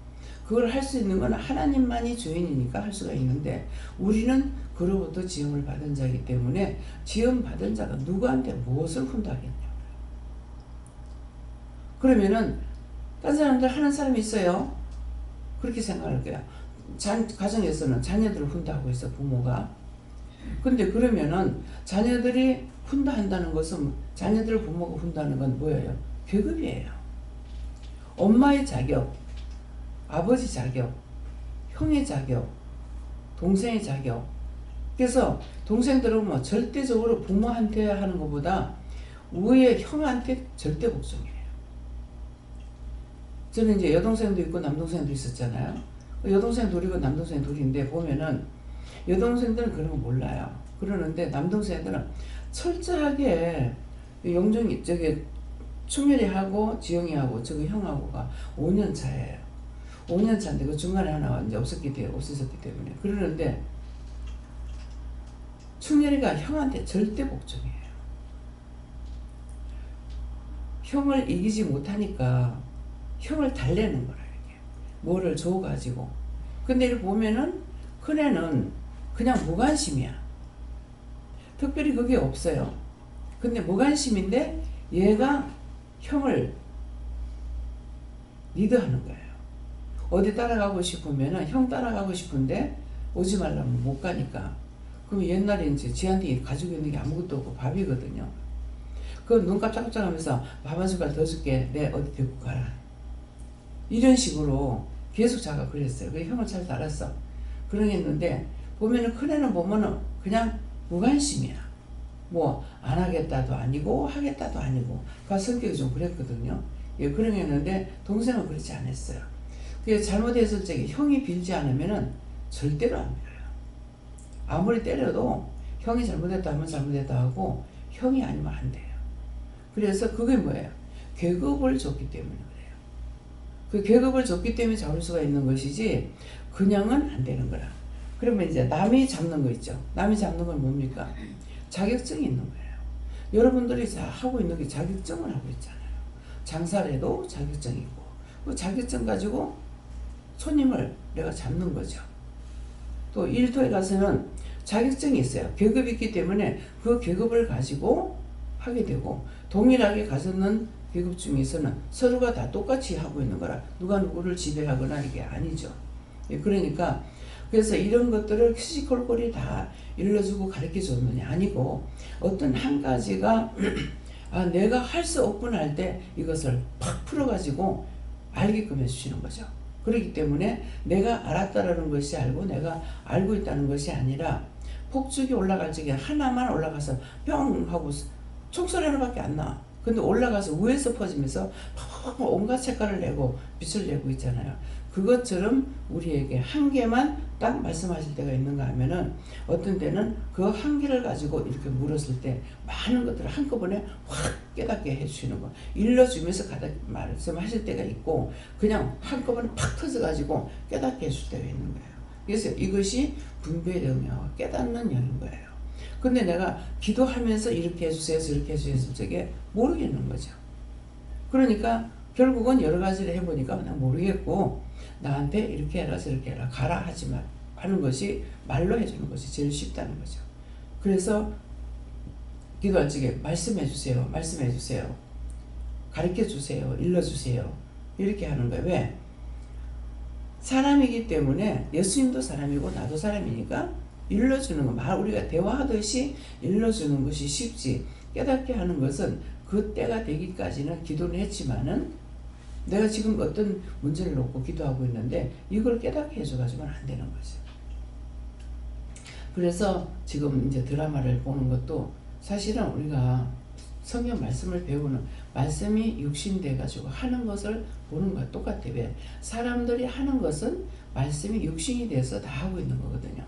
그걸 할 수 있는 건 하나님만이 주인이니까 할 수가 있는데 우리는 그로부터 지음을 받은 자이기 때문에 지음 받은 자가 누구한테 무엇을 훈도하겠냐고요. 그러면은 다른 사람들 하는 사람이 있어요. 그렇게 생각할 거야. 가정에서는 자녀들을 훈도하고 있어, 부모가. 근데 그러면은 자녀들이 훈도한다는 것은 자녀들 부모가 훈도하는 건 뭐예요? 계급이에요. 엄마의 자격, 아버지 자격, 형의 자격, 동생의 자격. 그래서 동생들은 뭐 절대적으로 부모한테 하는 것보다 위에 형한테 절대 복종이에요. 저는 이제 여동생도 있고 남동생도 있었잖아요. 여동생 둘이고 남동생 둘인데 보면은 여동생들은 그런 거 몰라요. 그러는데 남동생들은 철저하게 용종이 충렬이하고 지영이하고 저기 형하고가 5년 차예요. 5년 차인데 그 중간에 하나가 이제 없었기 때문에 그러는데 충렬이가 형한테 절대 복종이에요. 형을 이기지 못하니까 형을 달래는 거라 이게 뭐를 줘가지고. 근데 이렇게 보면은 큰애는 그냥 무관심이야. 특별히 그게 없어요. 근데 무관심인데 얘가 형을 리드하는 거예요. 어디 따라가고 싶으면은 형 따라가고 싶은데 오지 말라면 못 가니까. 그럼 옛날에 이제 지한테 가지고 있는 게 아무것도 없고 밥이거든요. 그 눈 깜짝깜짝 하면서 밥 한 숟갈 더 줄게. 내 어디 데리고 가라. 이런 식으로 계속 자가 그랬어요. 그 형을 잘 따랐어. 그러겠는데 보면은 큰애는 보면은 그냥 무관심이야. 뭐 안 하겠다도 아니고 하겠다도 아니고. 그 성격이 좀 그랬거든요. 예, 그러겠는데 동생은 그렇지 않았어요. 그게 잘못했을 적에 형이 빌지 않으면은 절대로 안 빌어요. 아무리 때려도 형이 잘못했다 하면 잘못했다 하고 형이 아니면 안 돼요. 그래서 그게 뭐예요? 계급을 줬기 때문에 그래요. 그 계급을 줬기 때문에 잡을 수가 있는 것이지 그냥은 안 되는 거라. 그러면 이제 남이 잡는 거 있죠. 남이 잡는 건 뭡니까? 자격증이 있는 거예요. 여러분들이 하고 있는 게 자격증을 하고 있잖아요. 장사를 해도 자격증이고 그 자격증 가지고 손님을 내가 잡는 거죠. 또 일터에 가서는 자격증이 있어요. 계급이 있기 때문에 그 계급을 가지고 하게 되고 동일하게 가졌는 계급 중에서는 서로가 다 똑같이 하고 있는 거라 누가 누구를 지배하거나 이게 아니죠. 예, 그러니까 그래서 이런 것들을 시시콜콜이 다 일러주고 가르쳐줬느냐 아니고 어떤 한 가지가 아, 내가 할 수 없구나 할 때 이것을 팍 풀어가지고 알게끔 해주시는 거죠. 그렇기 때문에 내가 알았다라는 것이 알고 내가 알고 있다는 것이 아니라 폭죽이 올라갈 적에 하나만 올라가서 뿅 하고 총소리 하나밖에 안 나. 근데 올라가서 위에서 퍼지면서 팍팍 온갖 색깔을 내고 빛을 내고 있잖아요. 그것처럼 우리에게 한 개만 딱 말씀하실 때가 있는가 하면은 어떤 때는 그 한 개를 가지고 이렇게 물었을 때 많은 것들을 한꺼번에 확 깨닫게 해주시는 거. 일러주면서 말씀하실 때가 있고 그냥 한꺼번에 팍 터져가지고 깨닫게 해줄 때가 있는 거예요. 그래서 이것이 분별의 영역과 깨닫는 영인 거예요. 근데 내가 기도하면서 이렇게 해주세요, 저렇게 해주세요, 저게 모르겠는 거죠. 그러니까 결국은 여러 가지를 해보니까 그냥 모르겠고 나한테 이렇게 해라 저렇게 해라 가라 하지 마 하는 것이 말로 해주는 것이 제일 쉽다는 거죠. 그래서 기도할 적에 말씀해 주세요, 말씀해 주세요, 가르쳐 주세요, 일러 주세요 이렇게 하는 거예요. 왜? 사람이기 때문에 예수님도 사람이고 나도 사람이니까 일러주는 거, 말 우리가 대화하듯이 일러주는 것이 쉽지 깨닫게 하는 것은 그 때가 되기까지는 기도는 했지만은 내가 지금 어떤 문제를 놓고 기도하고 있는데 이걸 깨닫게 해줘가지고는 안 되는 거죠. 그래서 지금 이제 드라마를 보는 것도 사실은 우리가 성경 말씀을 배우는 말씀이 육신돼가지고 하는 것을 보는 것과 똑같아요. 왜? 사람들이 하는 것은 말씀이 육신이 돼서 다 하고 있는 거거든요.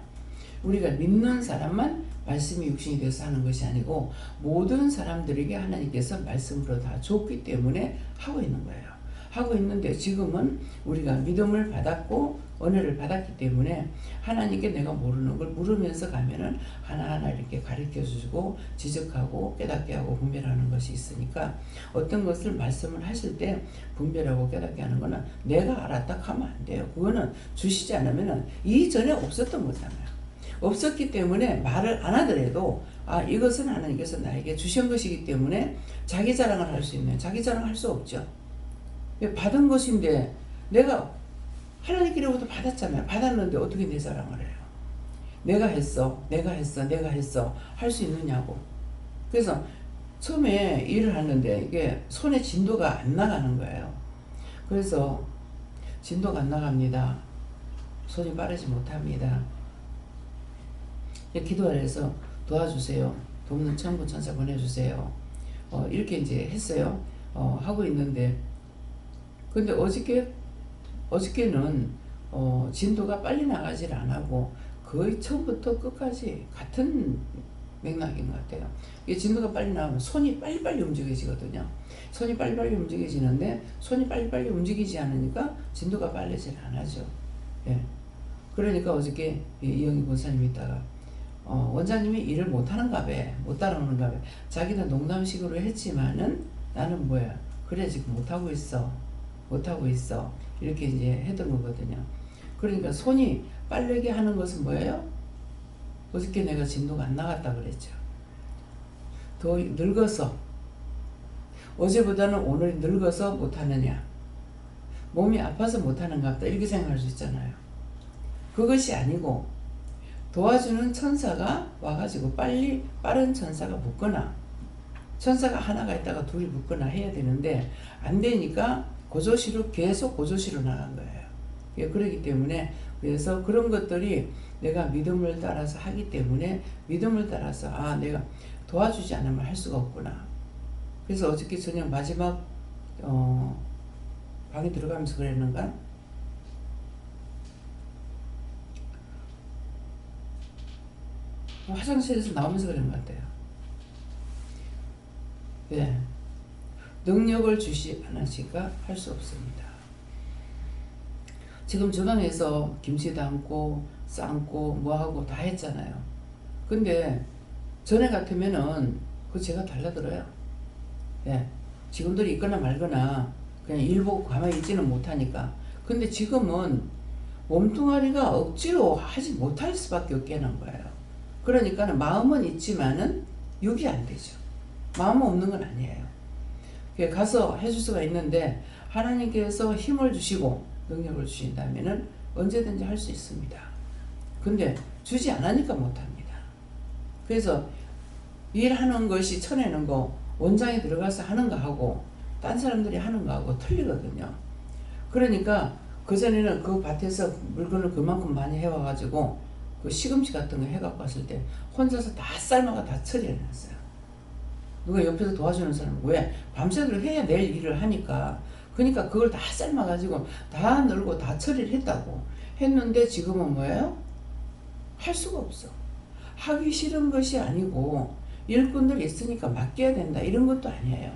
우리가 믿는 사람만 말씀이 육신이 돼서 하는 것이 아니고 모든 사람들에게 하나님께서 말씀으로 다 줬기 때문에 하고 있는 거예요. 하고 있는데 지금은 우리가 믿음을 받았고 은혜를 받았기 때문에 하나님께 내가 모르는 걸 물으면서 가면은 하나하나 이렇게 가르쳐 주시고 지적하고 깨닫게 하고 분별하는 것이 있으니까 어떤 것을 말씀을 하실 때 분별하고 깨닫게 하는 거는 내가 알았다 하면 안 돼요. 그거는 주시지 않으면은 이전에 없었던 거잖아요. 없었기 때문에 말을 안 하더라도 아, 이것은 하나님께서 나에게 주신 것이기 때문에 자기 자랑을 할 수 있는, 자기 자랑 할 수 없죠. 받은 것인데 내가 하나님께로부터 받았잖아요. 받았는데 어떻게 내 자랑을 해요? 내가 했어, 내가 했어, 내가 했어 할 수 있느냐고. 그래서 처음에 일을 하는데 이게 손에 진도가 안 나가는 거예요. 그래서 진도가 안 나갑니다. 손이 빠르지 못합니다. 기도를 해서 도와주세요. 돕는 천군 천사 보내주세요. 이렇게 이제 했어요. 하고 있는데 근데 어저께는 진도가 빨리 나가질 안 하고 거의 처음부터 끝까지 같은 맥락인 것 같아요. 이 진도가 빨리 나오면 손이 빨리빨리 움직여지거든요. 손이 빨리빨리 움직여지는데 손이 빨리빨리 움직이지 않으니까 진도가 빨리질 않아죠. 예. 그러니까 어저께 이영희 권사님이 있다가 원장님이 일을 못하는가 봐, 못 따라오는가 봐. 자기는 농담식으로 했지만은 나는 뭐야, 그래 지금 못하고 있어 이렇게 이제 했던 거거든요. 그러니까 손이 빠르게 하는 것은 뭐예요? 어저께 내가 진도가 안 나갔다 그랬죠. 더 늙어서, 어제보다는 오늘이 늙어서 못하느냐, 몸이 아파서 못하는가 보다 이렇게 생각할 수 있잖아요. 그것이 아니고 도와주는 천사가 와가지고 빠른 천사가 붙거나 천사가 하나가 있다가 둘이 붙거나 해야 되는데 안 되니까 계속 고조시로 나간 거예요. 예, 그렇기 때문에 그래서 그런 것들이 내가 믿음을 따라서 하기 때문에 믿음을 따라서 아, 내가 도와주지 않으면 할 수가 없구나. 그래서 어저께 저녁 마지막 방에 들어가면서 그랬는가? 화장실에서 나오면서 그런 것 같아요. 네. 능력을 주시 않으시니까 할 수 없습니다. 지금 저방에서 김치 담고 삶고 뭐하고 다 했잖아요. 근데 전에 같으면은 그거 제가 달라들어요. 네. 직원들이 있거나 말거나 그냥 일 보고 가만히 있지는 못하니까. 근데 지금은 몸뚱아리가 억지로 하지 못할 수밖에 없게 는 거예요. 그러니까 마음은 있지만은 육이 안 되죠. 마음은 없는 건 아니에요. 가서 해줄 수가 있는데 하나님께서 힘을 주시고 능력을 주신다면은 언제든지 할 수 있습니다. 근데 주지 않으니까 못합니다. 그래서 일하는 것이 쳐내는 거 원장이 들어가서 하는 거하고 딴 사람들이 하는 거하고 틀리거든요. 그러니까 그전에는 그 밭에서 물건을 그만큼 많이 해와가지고 그 시금치 같은 거 해갖고 왔을 때 혼자서 다 삶아가 다 처리해놨어요. 누가 옆에서 도와주는 사람은 왜? 밤새도록 해야 내일 일을 하니까. 그러니까 그걸 다 삶아가지고 다 널고 다 처리를 했다고. 했는데 지금은 뭐예요? 할 수가 없어. 하기 싫은 것이 아니고 일꾼들 있으니까 맡겨야 된다 이런 것도 아니에요.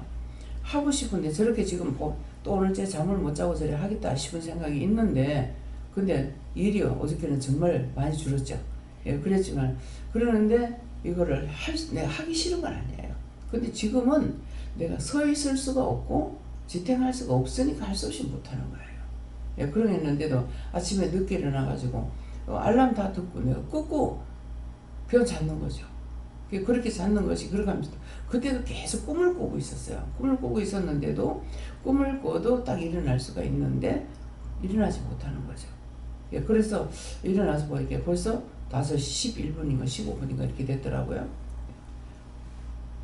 하고 싶은데 저렇게 지금 또 오늘 제 잠을 못 자고 저래 하겠다 싶은 생각이 있는데 근데 일이 어저께는 정말 많이 줄었죠. 예, 그랬지만 그러는데 이거를 내가 하기 싫은 건 아니에요. 근데 지금은 내가 서 있을 수가 없고 지탱할 수가 없으니까 할 수 없이 못하는 거예요. 예, 그러겠는데도 아침에 늦게 일어나가지고 알람 다 듣고 내가 끄고 그냥 잤는 거죠. 그렇게 잤는 것이 그러가면서 그때도 계속 꿈을 꾸고 있었어요. 꿈을 꾸고 있었는데도 꿈을 꿔도 딱 일어날 수가 있는데 일어나지 못하는 거죠. 예, 그래서 일어나서 보니까 벌써 5시 11분인가 15분인가 이렇게 됐더라고요.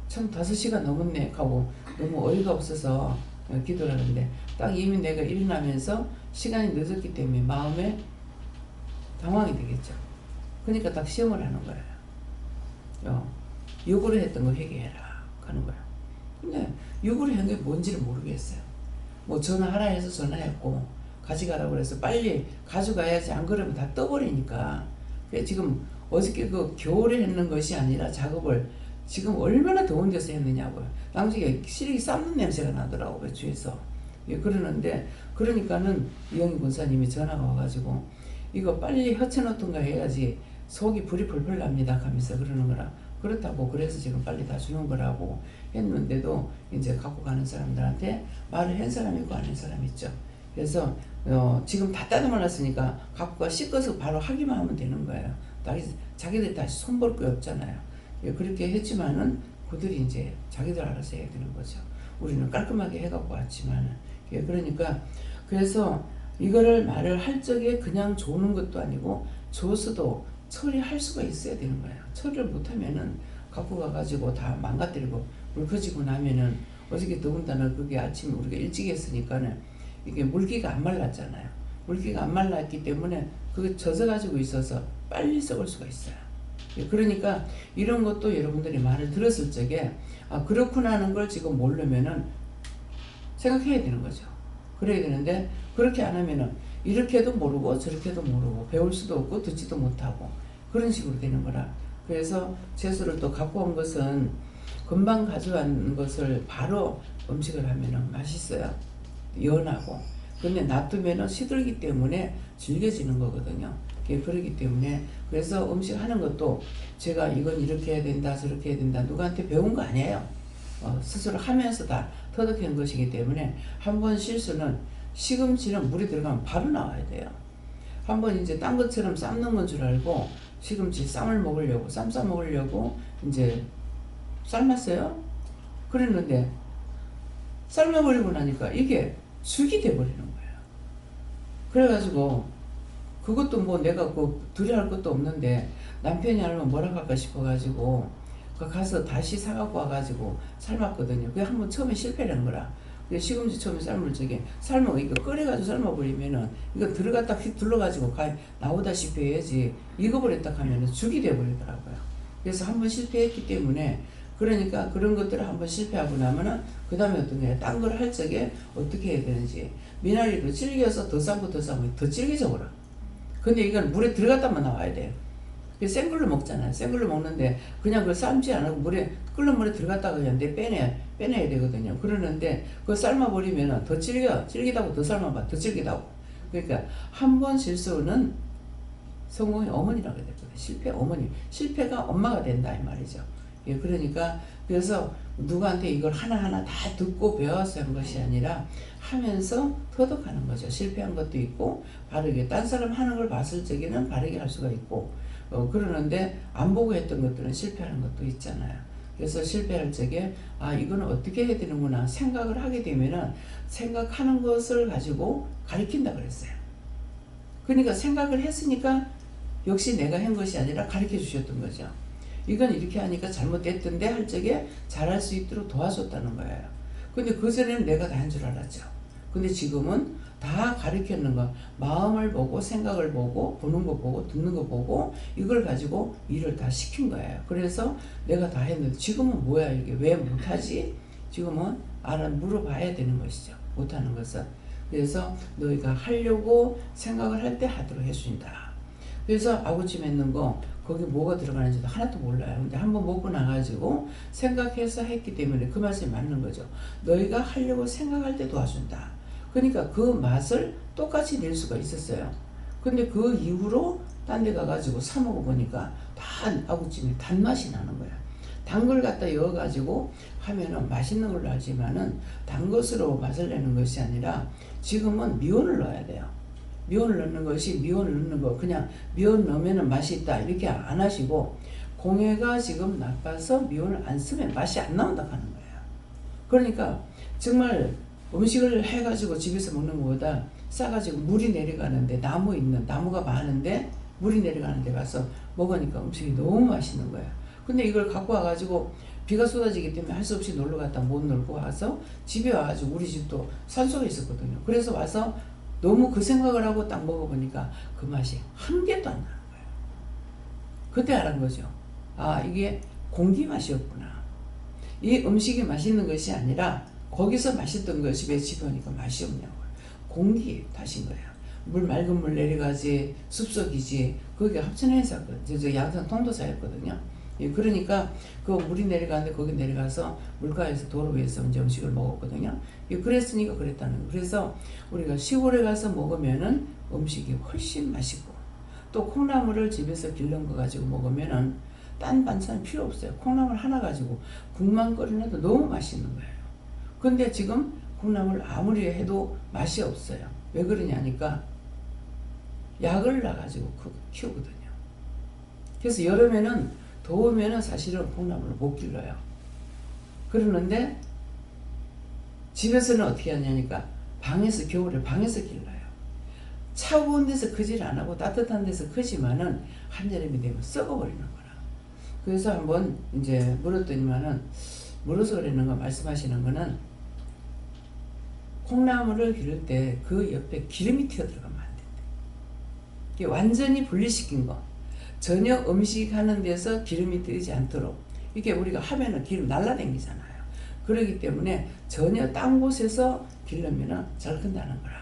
참 5시가 넘었네 하고 너무 어이가 없어서 기도를 하는데 딱 이미 내가 일어나면서 시간이 늦었기 때문에 마음에 당황이 되겠죠. 그러니까 딱 시험을 하는 거예요. 요구를 했던 거 회개해라 하는 거예요. 근데 요구를 한 게 뭔지를 모르겠어요. 뭐 전화하라 해서 전화했고 가져가라고 그래서 빨리 가져가야지 안 그러면 다 떠버리니까. 그래 지금 어저께 그 겨울에 했는 것이 아니라 작업을 지금 얼마나 더운 데서 했느냐고요. 나중에 시래기 삶는 냄새가 나더라고요 주에서. 예, 그러는데 그러니까는 이영희 군사님이 전화가 와가지고 이거 빨리 헤쳐놓던가 해야지 속이 불이 풀풀 납니다 하면서 그러는 거라. 그렇다고 그래서 지금 빨리 다 주는 거라고 했는데도 이제 갖고 가는 사람들한테 말을 한 사람이 있고 안 한 사람이 있죠. 그래서 지금 다 따듬어놨으니까 갖고 가 씻어서 바로 하기만 하면 되는 거예요. 자기들 다시 손볼 게 없잖아요. 예, 그렇게 했지만은 그들이 이제 자기들 알아서 해야 되는 거죠. 우리는 깔끔하게 해갖고 왔지만은. 예, 그러니까 그래서 이거를 말을 할 적에 그냥 조는 것도 아니고 줘서도 처리할 수가 있어야 되는 거예요. 처리를 못하면은 갖고 가가지고 다 망가뜨리고 물 퍼지고 나면은 어저께 더군다나 그게 아침에 우리가 일찍 했으니까는 이게 물기가 안 말랐잖아요. 물기가 안 말랐기 때문에 그게 젖어가지고 있어서 빨리 썩을 수가 있어요. 그러니까 이런 것도 여러분들이 말을 들었을 적에 아 그렇구나 하는 걸 지금 모르면은 생각해야 되는 거죠. 그래야 되는데 그렇게 안 하면은 이렇게도 모르고 저렇게도 모르고 배울 수도 없고 듣지도 못하고 그런 식으로 되는 거라. 그래서 채소를 또 갖고 온 것은 금방 가져간 것을 바로 음식을 하면은 맛있어요. 연하고. 근데 놔두면은 시들기 때문에 질겨지는 거거든요. 그러기 때문에 그래서 음식 하는 것도 제가 이건 이렇게 해야 된다 저렇게 해야 된다 누구한테 배운 거 아니에요. 스스로 하면서 다 터득한 것이기 때문에 한 번 실수는 시금치는 물에 들어가면 바로 나와야 돼요. 한번 이제 딴 것처럼 삶는 건 줄 알고 시금치 쌈 싸 먹으려고 이제 삶았어요. 그랬는데 삶아버리고 나니까 이게 죽이 돼버리는 거예요. 그래가지고 그것도 뭐 내가 둘이 할 것도 없는데 남편이 알면 뭐라 할까 싶어가지고 가서 다시 사갖고 와가지고 삶았거든요. 그게 한번 처음에 실패한 거라. 시금치 처음에 삶을 적에 삶아 이거 끓여가지고 삶아버리면은 이거 들어갔다 휙 둘러가지고 나오다시피 해야지 익어버렸다 하면은 죽이 돼버리더라고요. 그래서 한번 실패했기 때문에 그러니까 그런 것들을 한번 실패하고 나면은 그 다음에 어떤 게 딴 걸 할 적에 어떻게 해야 되는지 미나리도 질겨서 더 삶고 더 질겨져 버려. 근데 이건 물에 들어갔다만 나와야 돼요. 생굴로 먹잖아요. 생굴로 먹는데 그냥 그걸 삶지 않고 끓는 물에 들어갔다가 그냥 빼내야 되거든요. 그러는데 그걸 삶아버리면 더 질기다고 더 삶아봐. 더 질기다고. 그러니까 한 번 실수는 성공의 어머니라고 해야 되거든요. 실패 어머니. 실패가 엄마가 된다 이 말이죠. 예, 그러니까 그래서 누구한테 이걸 하나하나 다 듣고 배워서 한 것이 아니라 하면서 터득하는 거죠. 실패한 것도 있고 바르게 딴 사람 하는 걸 봤을 적에는 바르게 할 수가 있고 그러는데 안 보고 했던 것들은 실패하는 것도 있잖아요. 그래서 실패할 적에 아 이거는 어떻게 해야 되는구나 생각을 하게 되면은 생각하는 것을 가지고 가르친다 그랬어요. 그러니까 생각을 했으니까 역시 내가 한 것이 아니라 가르쳐 주셨던 거죠. 이건 이렇게 하니까 잘못됐던데 할 적에 잘할 수 있도록 도와줬다는 거예요. 근데 그전에는 내가 다 한 줄 알았죠. 근데 지금은 다 가르쳤는 거, 마음을 보고 생각을 보고 보는 거 보고 듣는 거 보고 이걸 가지고 일을 다 시킨 거예요. 그래서 내가 다 했는데 지금은 뭐야 이게 왜 못하지? 지금은 물어봐야 되는 것이죠. 못하는 것은. 그래서 너희가 하려고 생각을 할 때 하도록 해준다. 그래서 아구찜 했는 거 거기 뭐가 들어가는지도 하나도 몰라요. 근데 한번 먹고 나가지고 생각해서 했기 때문에 그 맛이 맞는 거죠. 너희가 하려고 생각할 때 도와준다. 그러니까 그 맛을 똑같이 낼 수가 있었어요. 근데 그 이후로 딴 데 가가지고 사 먹어보니까 다 아구찜이 단맛이 나는 거야. 단 걸 갖다 넣어가지고 하면은 맛있는 걸로 하지만은 단 것으로 맛을 내는 것이 아니라 지금은 미원을 넣어야 돼요. 미원을 넣는 것이 미원을 넣는 거 그냥 미원 넣으면 맛이 있다 이렇게 안 하시고 공해가 지금 나빠서 미원을 안 쓰면 맛이 안 나온다 하는 거예요. 그러니까 정말 음식을 해가지고 집에서 먹는 것보다 싸가지고 물이 내려가는데 나무가 많은데 물이 내려가는데 가서 먹으니까 음식이 너무 맛있는 거예요. 근데 이걸 갖고 와가지고 비가 쏟아지기 때문에 할 수 없이 놀러 갔다 못 놀고 와서 집에 와가지고 우리 집도 산속에 있었거든요. 그래서 와서 너무 그 생각을 하고 딱 먹어보니까 그 맛이 한 개도 안 나는 거예요. 그때 알은 거죠. 아, 이게 공기 맛이었구나. 이 음식이 맛있는 것이 아니라 거기서 맛있던 것이 왜 집에 오니까 맛이 없냐고요. 공기 탓인 거예요. 맑은 물 내려가지 숲속이지 그게 합천회사거든요. 저 양산 통도사였거든요. 예, 그러니까 그 물이 내려가는데 거기 내려가서 물가에서 도로 위에서 이제 음식을 먹었거든요. 예, 그랬으니까 그랬다는 거예요. 그래서 우리가 시골에 가서 먹으면은 음식이 훨씬 맛있고 또 콩나물을 집에서 길른 거 가지고 먹으면은 딴 반찬 필요 없어요. 콩나물 하나 가지고 국만 끓여놔도 너무 맛있는 거예요. 근데 지금 콩나물 아무리 해도 맛이 없어요. 왜 그러냐니까 약을 놔가지고 키우거든요. 그래서 여름에는 더우면은 사실은 콩나물을 못 길러요. 그러는데 집에서는 어떻게 하냐니까 겨울에 방에서 길러요. 차가운 데서 크질 안 하고 따뜻한 데서 크지만은 한여름이 되면 썩어버리는 거라. 그래서 한번 이제 물었더니만은 물어서 그러는 거 말씀하시는 거는 콩나물을 기를 때 그 옆에 기름이 튀어 들어가면 안 된대. 이게 완전히 분리시킨 거. 전혀 음식하는 데서 기름이 뜨지 않도록 이렇게 우리가 하면은 기름 날라다니잖아요. 그렇기 때문에 전혀 딴 곳에서 길르면은 잘 큰다는 거라.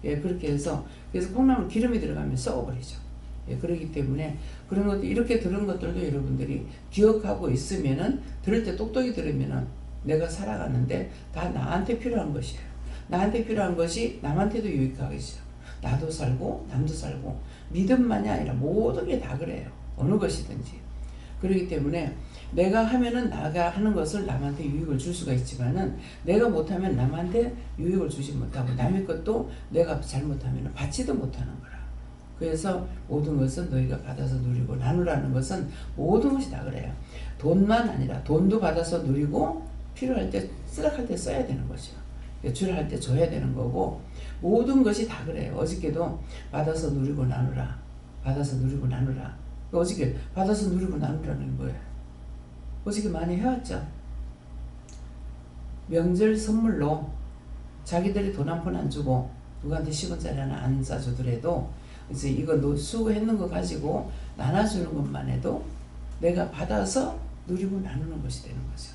예, 그렇게 해서 그래서 콩나물 기름이 들어가면 썩어버리죠. 예, 그렇기 때문에 그런 것도 이렇게 들은 것들도 여러분들이 기억하고 있으면은 들을 때 똑똑히 들으면은 내가 살아가는데 다 나한테 필요한 것이에요. 나한테 필요한 것이 남한테도 유익하겠죠. 나도 살고 남도 살고 믿음만이 아니라 모든 게 다 그래요. 어느 것이든지. 그렇기 때문에 내가 하면은 나가 하는 것을 남한테 유익을 줄 수가 있지만은 내가 못하면 남한테 유익을 주지 못하고 남의 것도 내가 잘못하면 받지도 못하는 거라. 그래서 모든 것은 너희가 받아서 누리고 나누라는 것은 모든 것이 다 그래요. 돈만 아니라 돈도 받아서 누리고 필요할 때 쓰락할 때 써야 되는 거죠. 줄할 때 줘야 되는 거고 모든 것이 다 그래요. 어저께도 받아서 누리고 나누라. 받아서 누리고 나누라. 어저께 받아서 누리고 나누라는 거예요. 어저께 많이 해왔죠. 명절 선물로 자기들이 돈 한 푼 안 주고 누구한테 10원짜리 하나 안 싸주더라도 이제 이거 수고했는 거 가지고 나눠주는 것만 해도 내가 받아서 누리고 나누는 것이 되는 거죠.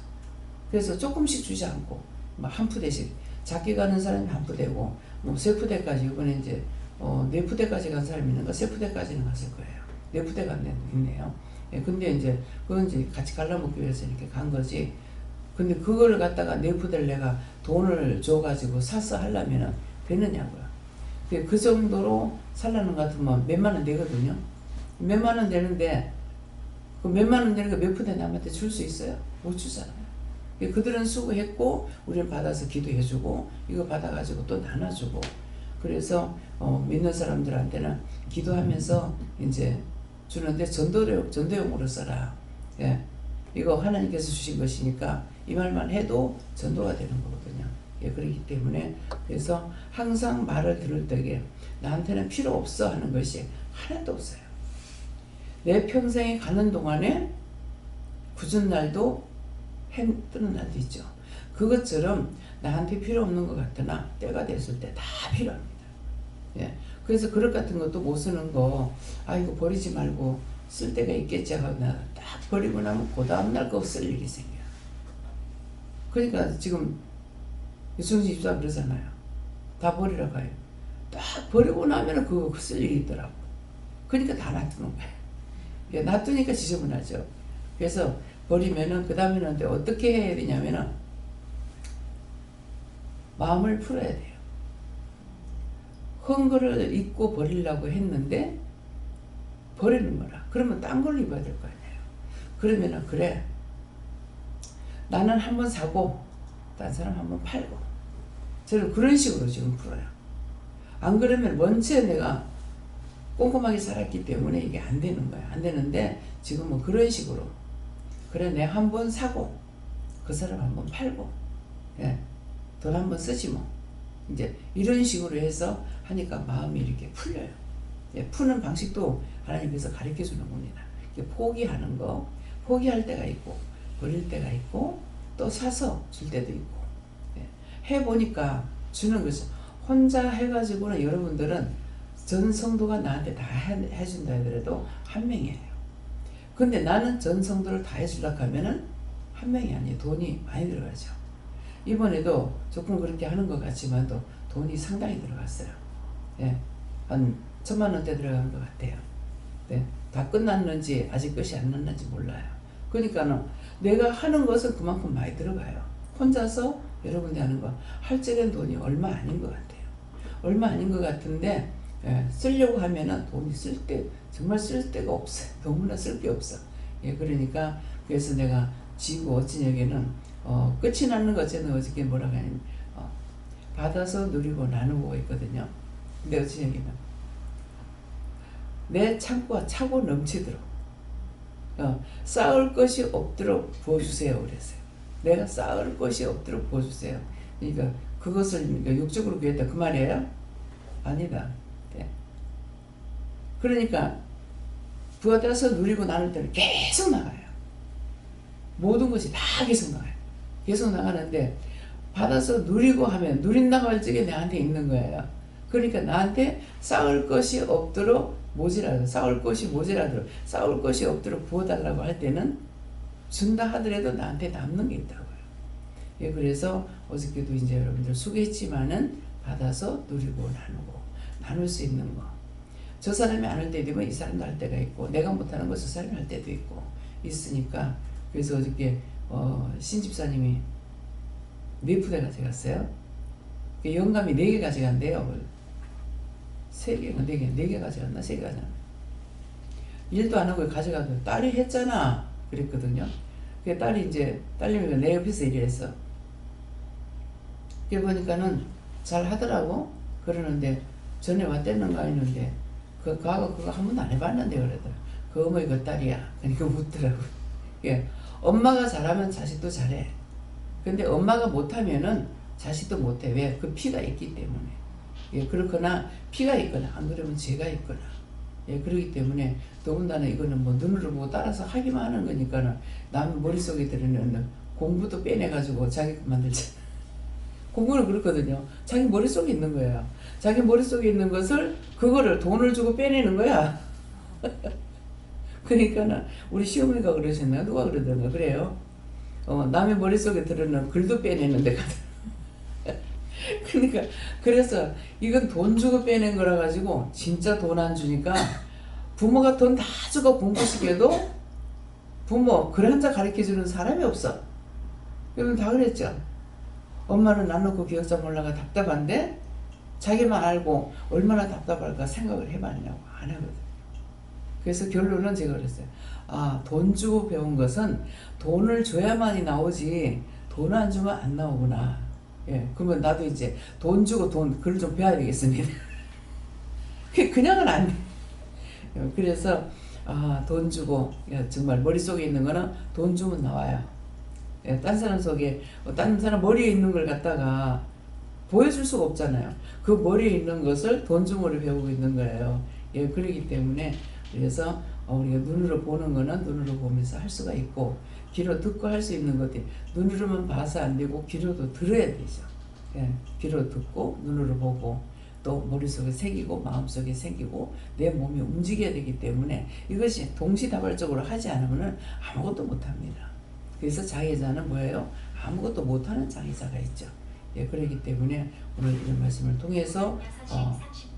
그래서 조금씩 주지 않고 한 푸대씩 작게 가는 사람이 한 푸대고 세 푸대까지 이번에 이제 네 푸대까지 간 사람이 있는가 세 푸대까지는 갔을 거예요. 네 푸대 간 데도 있네요. 예, 근데 이제 그건 이제 같이 갈라먹기 위해서 이렇게 간 거지. 근데 그걸 갖다가 네 푸대를 내가 돈을 줘가지고 사서 하려면은 되느냐고요. 그 정도로 살라는 것 같으면 몇만 원 되거든요. 몇만 원 되는데 그 몇만 원 되는 거 몇 푸대 남한테 줄 수 있어요? 못 주잖아요. 그들은 수고했고 우리는 받아서 기도해주고 이거 받아가지고 또 나눠주고 그래서 믿는 사람들한테는 기도하면서 이제 주는데 전도용으로 써라. 예, 이거 하나님께서 주신 것이니까 이 말만 해도 전도가 되는 거거든요. 예, 그렇기 때문에 그래서 항상 말을 들을 때에 나한테는 필요 없어 하는 것이 하나도 없어요. 내 평생에 가는 동안에 굳은 날도 해 뜨는 날도 있죠. 그것처럼 나한테 필요 없는 것 같으나 때가 됐을 때 다 필요합니다. 예. 그래서 그릇 같은 것도 못 쓰는 거, 아 이거 버리지 말고 쓸 때가 있겠지 하고 딱 버리고 나면 그 다음날 그거 쓸 일이 생겨요. 그러니까 지금 유승진 집사 그러잖아요. 다 버리라고 해요. 딱 버리고 나면 그거 쓸 일이 있더라고. 그러니까 다 놔두는 거예요. 예, 놔두니까 지저분하죠. 그래서 버리면은 그 다음에는 어떻게 해야 되냐면은 마음을 풀어야 돼요. 헌 거를 입고 버리려고 했는데 버리는 거라. 그러면 딴 걸로 입어야 될 거 아니에요. 그러면은 그래. 나는 한번 사고 딴 사람 한번 팔고. 저는 그런 식으로 지금 풀어요. 안 그러면 원체 내가 꼼꼼하게 살았기 때문에 이게 안 되는 거야. 안 되는데 지금은 그런 식으로. 그래 내가 한번 사고 그 사람 한번 팔고. 예. 돈 한번 쓰지 뭐. 이제 이런 식으로 해서 하니까 마음이 이렇게 풀려요. 예, 푸는 방식도 하나님께서 가르쳐 주는 겁니다. 포기하는 거, 포기할 때가 있고, 버릴 때가 있고, 또 사서 줄 때도 있고. 예, 해보니까 주는 거죠. 혼자 해가지고는 여러분들은 전 성도가 나한테 다 해준다 하더라도 한 명이에요. 근데 나는 전 성도를 다 해주려고 하면은 한 명이 아니에요. 돈이 많이 들어가죠. 이번에도 조금 그렇게 하는 것 같지만도 돈이 상당히 들어갔어요. 예, 한 1,000,000원대 들어간 것 같아요. 네, 다 끝났는지 아직 끝이 안 났는지 몰라요. 그러니까는 내가 하는 것은 그만큼 많이 들어가요. 혼자서 여러분들 하는 거 할 적엔 돈이 얼마 아닌 것 같아요. 얼마 아닌 것 같은데 예, 쓰려고 하면은 돈이 정말 쓸 데가 없어요. 너무나 쓸 게 없어. 예, 그러니까 그래서 내가 지구 어찌냐기는 끝이 나는 것 저는 어저께 뭐라고 하냐면 받아서 누리고 나누고 있거든요. 근데 어찌냐기는 내 창고가 차고 넘치도록 쌓을 것이 없도록 부어주세요 그랬어요. 내가 쌓을 것이 없도록 부어주세요. 그러니까 그것을 육적으로 구했다 그 말이에요? 아니다. 네. 그러니까 부어다서 누리고 나눌 때는 계속 나가요. 모든 것이 다 계속 나가요. 계속 나가는데 받아서 누리고 하면 누린다고 할 적에 내한테 있는 거예요. 그러니까 나한테 쌓을 것이 없도록 모자라도 쌓을 것이 없도록 부어달라고 할 때는 준다 하더라도 나한테 남는 게 있다고요. 예, 그래서 어저께도 이제 여러분들 수고했지만은 받아서 누리고 나누고 나눌 수 있는 거. 저 사람이 안 할 때 되면 이 사람도 할 때가 있고 내가 못하는 거 저 사람이 할 때도 있고 있으니까 그래서 어저께 신집사님이 4푸대 가져갔어요. 영감이 4개 가져간대요. 3개가 4개 가져갔나? 3개 가져갔나? 일도 안 하고 가져가도 딸이 했잖아. 그랬거든요. 그 딸이 이제 딸내미가 내 옆에서 일을 했어. 그래 보니까는 잘 하더라고. 그러는데 전에 왔댔는가 했는데 그거 한 번도 안 해봤는데 그러더라. 그 어머니 그 딸이야. 그러니까 묻더라고. 예. 엄마가 잘하면 자식도 잘해. 근데 엄마가 못하면은 자식도 못해. 왜? 그 피가 있기 때문에. 예, 그렇거나 피가 있거나 안 그러면 죄가 있거나. 예, 그러기 때문에 더군다나 이거는 뭐 눈으로 보고 따라서 하기만 하는 거니까는 남 머릿속에 들어있는 공부도 빼내가지고 자기 만들자. 공부는 그렇거든요. 자기 머릿속에 있는 거예요. 자기 머릿속에 있는 것을 그거를 돈을 주고 빼내는 거야. 그러니까는 우리 시어머니가 그러셨나? 누가 그러던가 그래요. 남의 머릿속에 들어있는 글도 빼내는데 그러니까 그래서 이건 돈 주고 빼낸 거라 가지고 진짜 돈 안 주니까 부모가 돈 다 주고 공부시켜도 부모 글 한자 가르쳐주는 사람이 없어. 여러분 다 그랬죠. 엄마는 안 놓고 기억자 몰라가 답답한데 자기만 알고 얼마나 답답할까 생각을 해봤냐고 안 하거든. 그래서 결론은 제가 그랬어요. 아, 돈 주고 배운 것은 돈을 줘야만이 나오지 돈 안 주면 안 나오구나. 예, 그러면 나도 이제 돈 주고 글을 좀 배워야 되겠습니다. 그냥은 안 돼. 그래서 돈 주고 정말 머릿속에 있는 거는 돈 주면 나와요. 예, 딴 사람 속에 딴 사람 머리에 있는 걸 갖다가 보여줄 수가 없잖아요. 그 머리에 있는 것을 돈 주머니 배우고 있는 거예요. 예, 그렇기 때문에 그래서 우리가 눈으로 보는 거는 눈으로 보면서 할 수가 있고 귀로 듣고 할 수 있는 것들이 눈으로만 봐서 안 되고 귀로도 들어야 되죠. 예, 귀로 듣고 눈으로 보고 또 머릿속에 새기고 마음속에 새기고 내 몸이 움직여야 되기 때문에 이것이 동시다발적으로 하지 않으면 아무것도 못합니다. 그래서 장애자는 뭐예요? 아무것도 못하는 장애자가 있죠. 예, 그렇기 때문에 오늘 이런 말씀을 통해서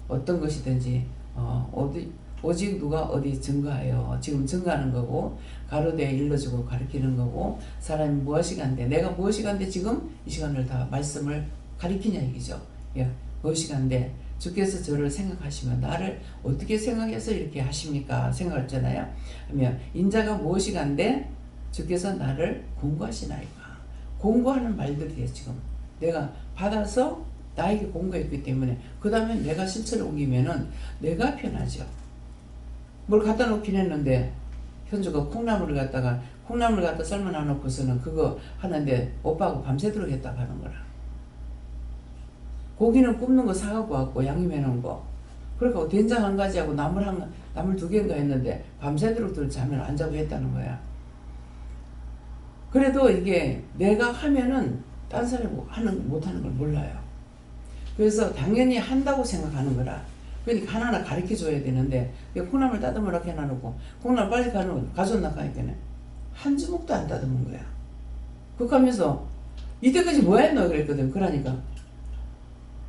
어떤 것이든지 오직 누가 어디 증거하여 지금 증거하는 거고 가로되 일러주고 가르치는 거고 사람이 무엇이 간데 내가 무엇이 간데 지금 이 시간을 다 말씀을 가리키냐 얘기죠. 예, 무엇이 간데 주께서 저를 생각하시면 나를 어떻게 생각해서 이렇게 하십니까? 생각했잖아요. 하면 인자가 무엇이 간데 주께서 나를 공부하시나이까. 공부하는 말들이에요. 지금 내가 받아서 나에게 공부했기 때문에 그 다음에 내가 실천을 옮기면은 내가 편하죠. 뭘 갖다 놓긴 했는데 현주가 콩나물을 갖다 삶아 놔놓고서는 그거 하는데 오빠하고 밤새도록 했다고 하는 거라. 고기는 굽는 거 사갖고 왔고 양념해놓은 거 그러니까 된장 한 가지하고 나물 2개인가 했는데 밤새도록 잠을 안 자고 했다는 거야. 그래도 이게 내가 하면은 딴 사람이 못하는 걸 몰라요. 그래서 당연히 한다고 생각하는 거라. 그러니까 하나하나 가르쳐 줘야 되는데 콩나물 따듬으라고 해놔놓고 콩나물 빨리 가져온다 하니까 한 주먹도 안 따듬은 거야. 그렇게 하면서 이때까지 뭐 했노? 그랬거든. 그러니까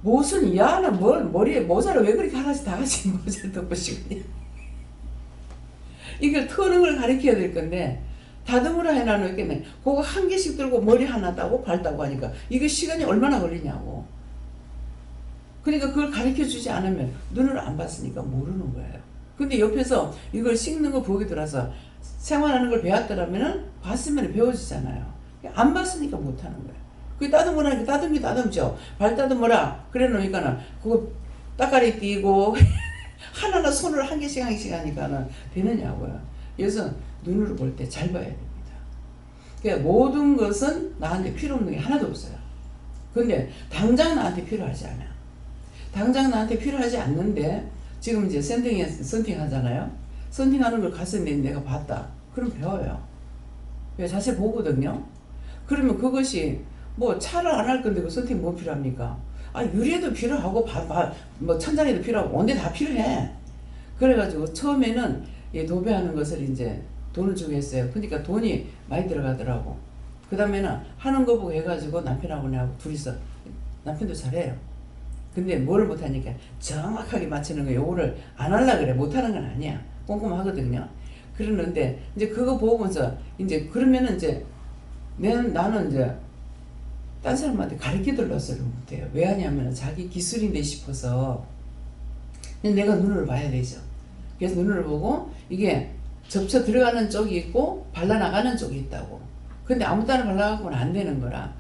무슨 야는 머리에 모자를 왜 그렇게 하나씩 다 같이 모자를 덮고 싶냐. 이걸 터는 걸 가르쳐야 될 건데 다듬으라 해놔놓겠네. 그거 한 개씩 들고 머리 하나 따고 발 따고 하니까 이게 시간이 얼마나 걸리냐고. 그러니까 그걸 가르쳐주지 않으면 눈을 안 봤으니까 모르는 거예요. 근데 옆에서 이걸 씻는 거 보기 들어서 생활하는 걸 배웠더라면 봤으면 배워지잖아요. 안 봤으니까 못하는 거예요. 그 따듬으라니까 따듬죠. 발 따듬으라 그래 놓으니까는 그거 따까리 띄고 하나하나 손을 한 개씩 하니까는 되느냐고요. 그래서 눈으로 볼 때 잘 봐야 됩니다. 그러니까 모든 것은 나한테 필요 없는 게 하나도 없어요. 근데 당장 나한테 필요하지 않아. 당장 나한테 필요하지 않는데 지금 이제 썬팅 하잖아요. 썬팅하는 걸 가서 내가 봤다. 그럼 배워요. 자세히 보거든요. 그러면 그것이 뭐 차를 안 할 건데 그 썬팅 뭐 필요합니까? 유리에도 필요하고 뭐 천장에도 필요하고 온데 다 필요해. 그래가지고 처음에는 도배하는 것을 이제 돈을 주고 했어요. 그러니까 돈이 많이 들어가더라고. 그 다음에는 하는 거 보고 해가지고 남편하고 내하고 둘이서 남편도 잘해요. 근데 뭘 못하니까 정확하게 맞추는 거 요거를 안 하려고 그래. 못하는 건 아니야. 꼼꼼하거든요. 그러는데 이제 그거 보면서 이제 그러면은 이제 나는 이제 딴 사람한테 가르쳐달라서를 못해요. 왜 하냐면 자기 기술인데 싶어서 내가 눈을 봐야 되죠. 그래서 눈을 보고 이게 접쳐 들어가는 쪽이 있고 발라나가는 쪽이 있다고. 근데 아무 따나 발라갖고는 안 되는 거라.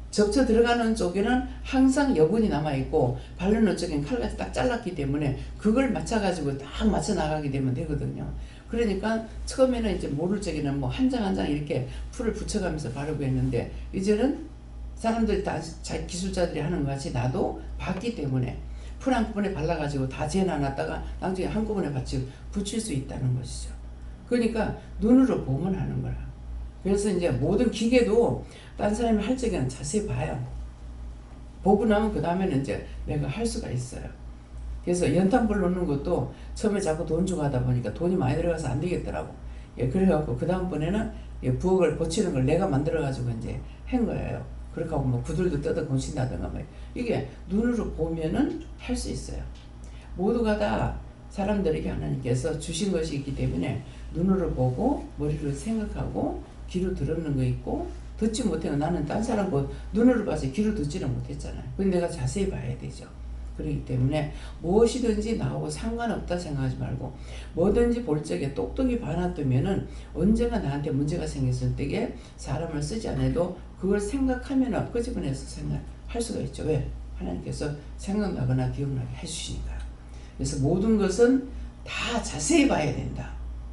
접쳐 들어가는 쪽에는 항상 여분이 남아있고 바르는 쪽에는 칼같이 딱 잘랐기 때문에 그걸 맞춰가지고 딱 맞춰 나가게 되면 되거든요. 그러니까 처음에는 이제 모를 적에는 뭐 한 장 한 장 이렇게 풀을 붙여가면서 바르고 했는데 이제는 사람들이 다 기술자들이 하는 것 같이 나도 봤기 때문에 풀 한꺼번에 발라가지고 다 재놔놨다가 나중에 한꺼번에 같이 붙일 수 있다는 것이죠. 그러니까 눈으로 보면 하는 거라. 그래서 이제 모든 기계도 딴 사람이 할 적에는 자세히 봐요. 보고 나면 그 다음에는 이제 내가 할 수가 있어요. 그래서 연탄불 놓는 것도 처음에 자꾸 돈 주고 하다 보니까 돈이 많이 들어가서 안 되겠더라고. 그래갖고 그 다음번에는 부엌을 고치는 걸 내가 만들어가지고 이제 한 거예요. 그렇게 하고 뭐 구들도 뜯어 고친다든가 뭐 이게 눈으로 보면은 할 수 있어요. 모두가 다 사람들에게 하나님께서 주신 것이 있기 때문에 눈으로 보고 머리로 생각하고 귀로 들었는 거 있고 듣지 못해요. 나는 딴 사람 뭐 눈으로 봐서 귀로 듣지는 못했잖아요. 근데 내가 자세히 봐야 되죠. 그렇기 때문에 무엇이든지 나하고 상관없다 생각하지 말고 뭐든지 볼 적에 똑똑히 봐놔두면은 언젠가 나한테 문제가 생겼을 때에 사람을 쓰지 않아도 그걸 생각하면 끄집어내서 생각할 수가 있죠. 왜? 하나님께서 생각나거나 기억나게 해주시니까. 그래서 모든 것은 다 자세히 봐야 된다.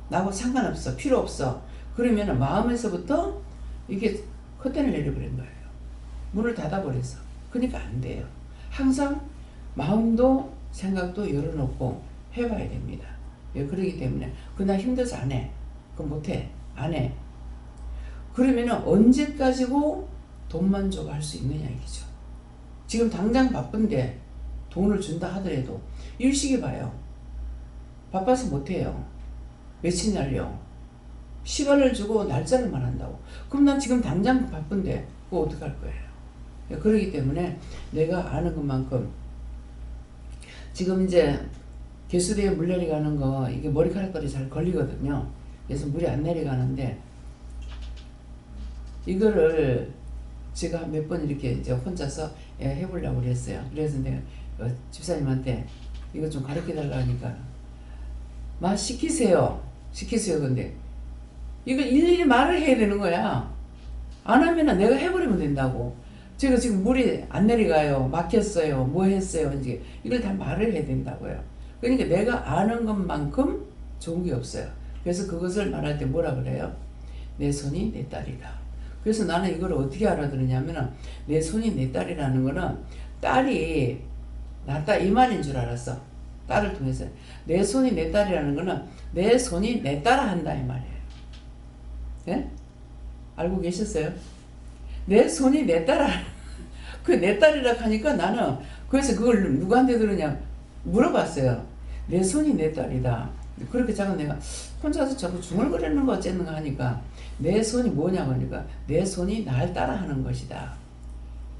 나하고 상관없어. 필요 없어. 그러면 마음에서부터 이게 커튼을 내려버린 거예요. 문을 닫아버려서. 그러니까 안 돼요. 항상 마음도 생각도 열어놓고 해봐야 됩니다. 예, 그러기 때문에 나 힘들어서 안 해. 그럼 못해. 안 해. 그러면은 언제까지고 돈만 줘가 할 수 있느냐 이거죠. 지금 당장 바쁜데 돈을 준다 하더라도 일식이 봐요. 바빠서 못해요. 며칠 날요. 시간을 주고 날짜를만 한다고. 그럼 난 지금 당장 바쁜데 그거 어떡할 거예요. 그러기 때문에 내가 아는 것만큼 지금 이제 개수대에 물 내려가는 거 이게 머리카락들이 잘 걸리거든요. 그래서 물이 안 내려가는데 이거를 제가 몇 번 이렇게 이제 혼자서 해보려고 그랬어요. 그래서 내가 집사님한테 이거 좀 가르쳐 달라 하니까 시키세요. 근데 이거 일일이 말을 해야 되는 거야. 안 하면 내가 해버리면 된다고. 제가 지금 물이 안 내려가요. 막혔어요. 뭐 했어요. 이제 이걸 다 말을 해야 된다고요. 그러니까 내가 아는 것만큼 좋은 게 없어요. 그래서 그것을 말할 때 뭐라 그래요? 내 손이 내 딸이다. 그래서 나는 이걸 어떻게 알아들었냐면 내 손이 내 딸이라는 거는 딸이 나 딸 이 말인 줄 알았어. 딸을 통해서. 내 손이 내 딸이라는 거는 내 손이 내 딸아 한다 이 말이에요. 예? 알고 계셨어요? 내 손이 내 딸아. 그 내 딸이라 하니까 나는 그래서 그걸 누구한테 들으냐 물어봤어요. 내 손이 내 딸이다. 그렇게 자꾸 내가 혼자서 자꾸 중얼거리는 거 어쨌는가 하니까 내 손이 뭐냐고 하니까 내 손이 날 따라하는 것이다.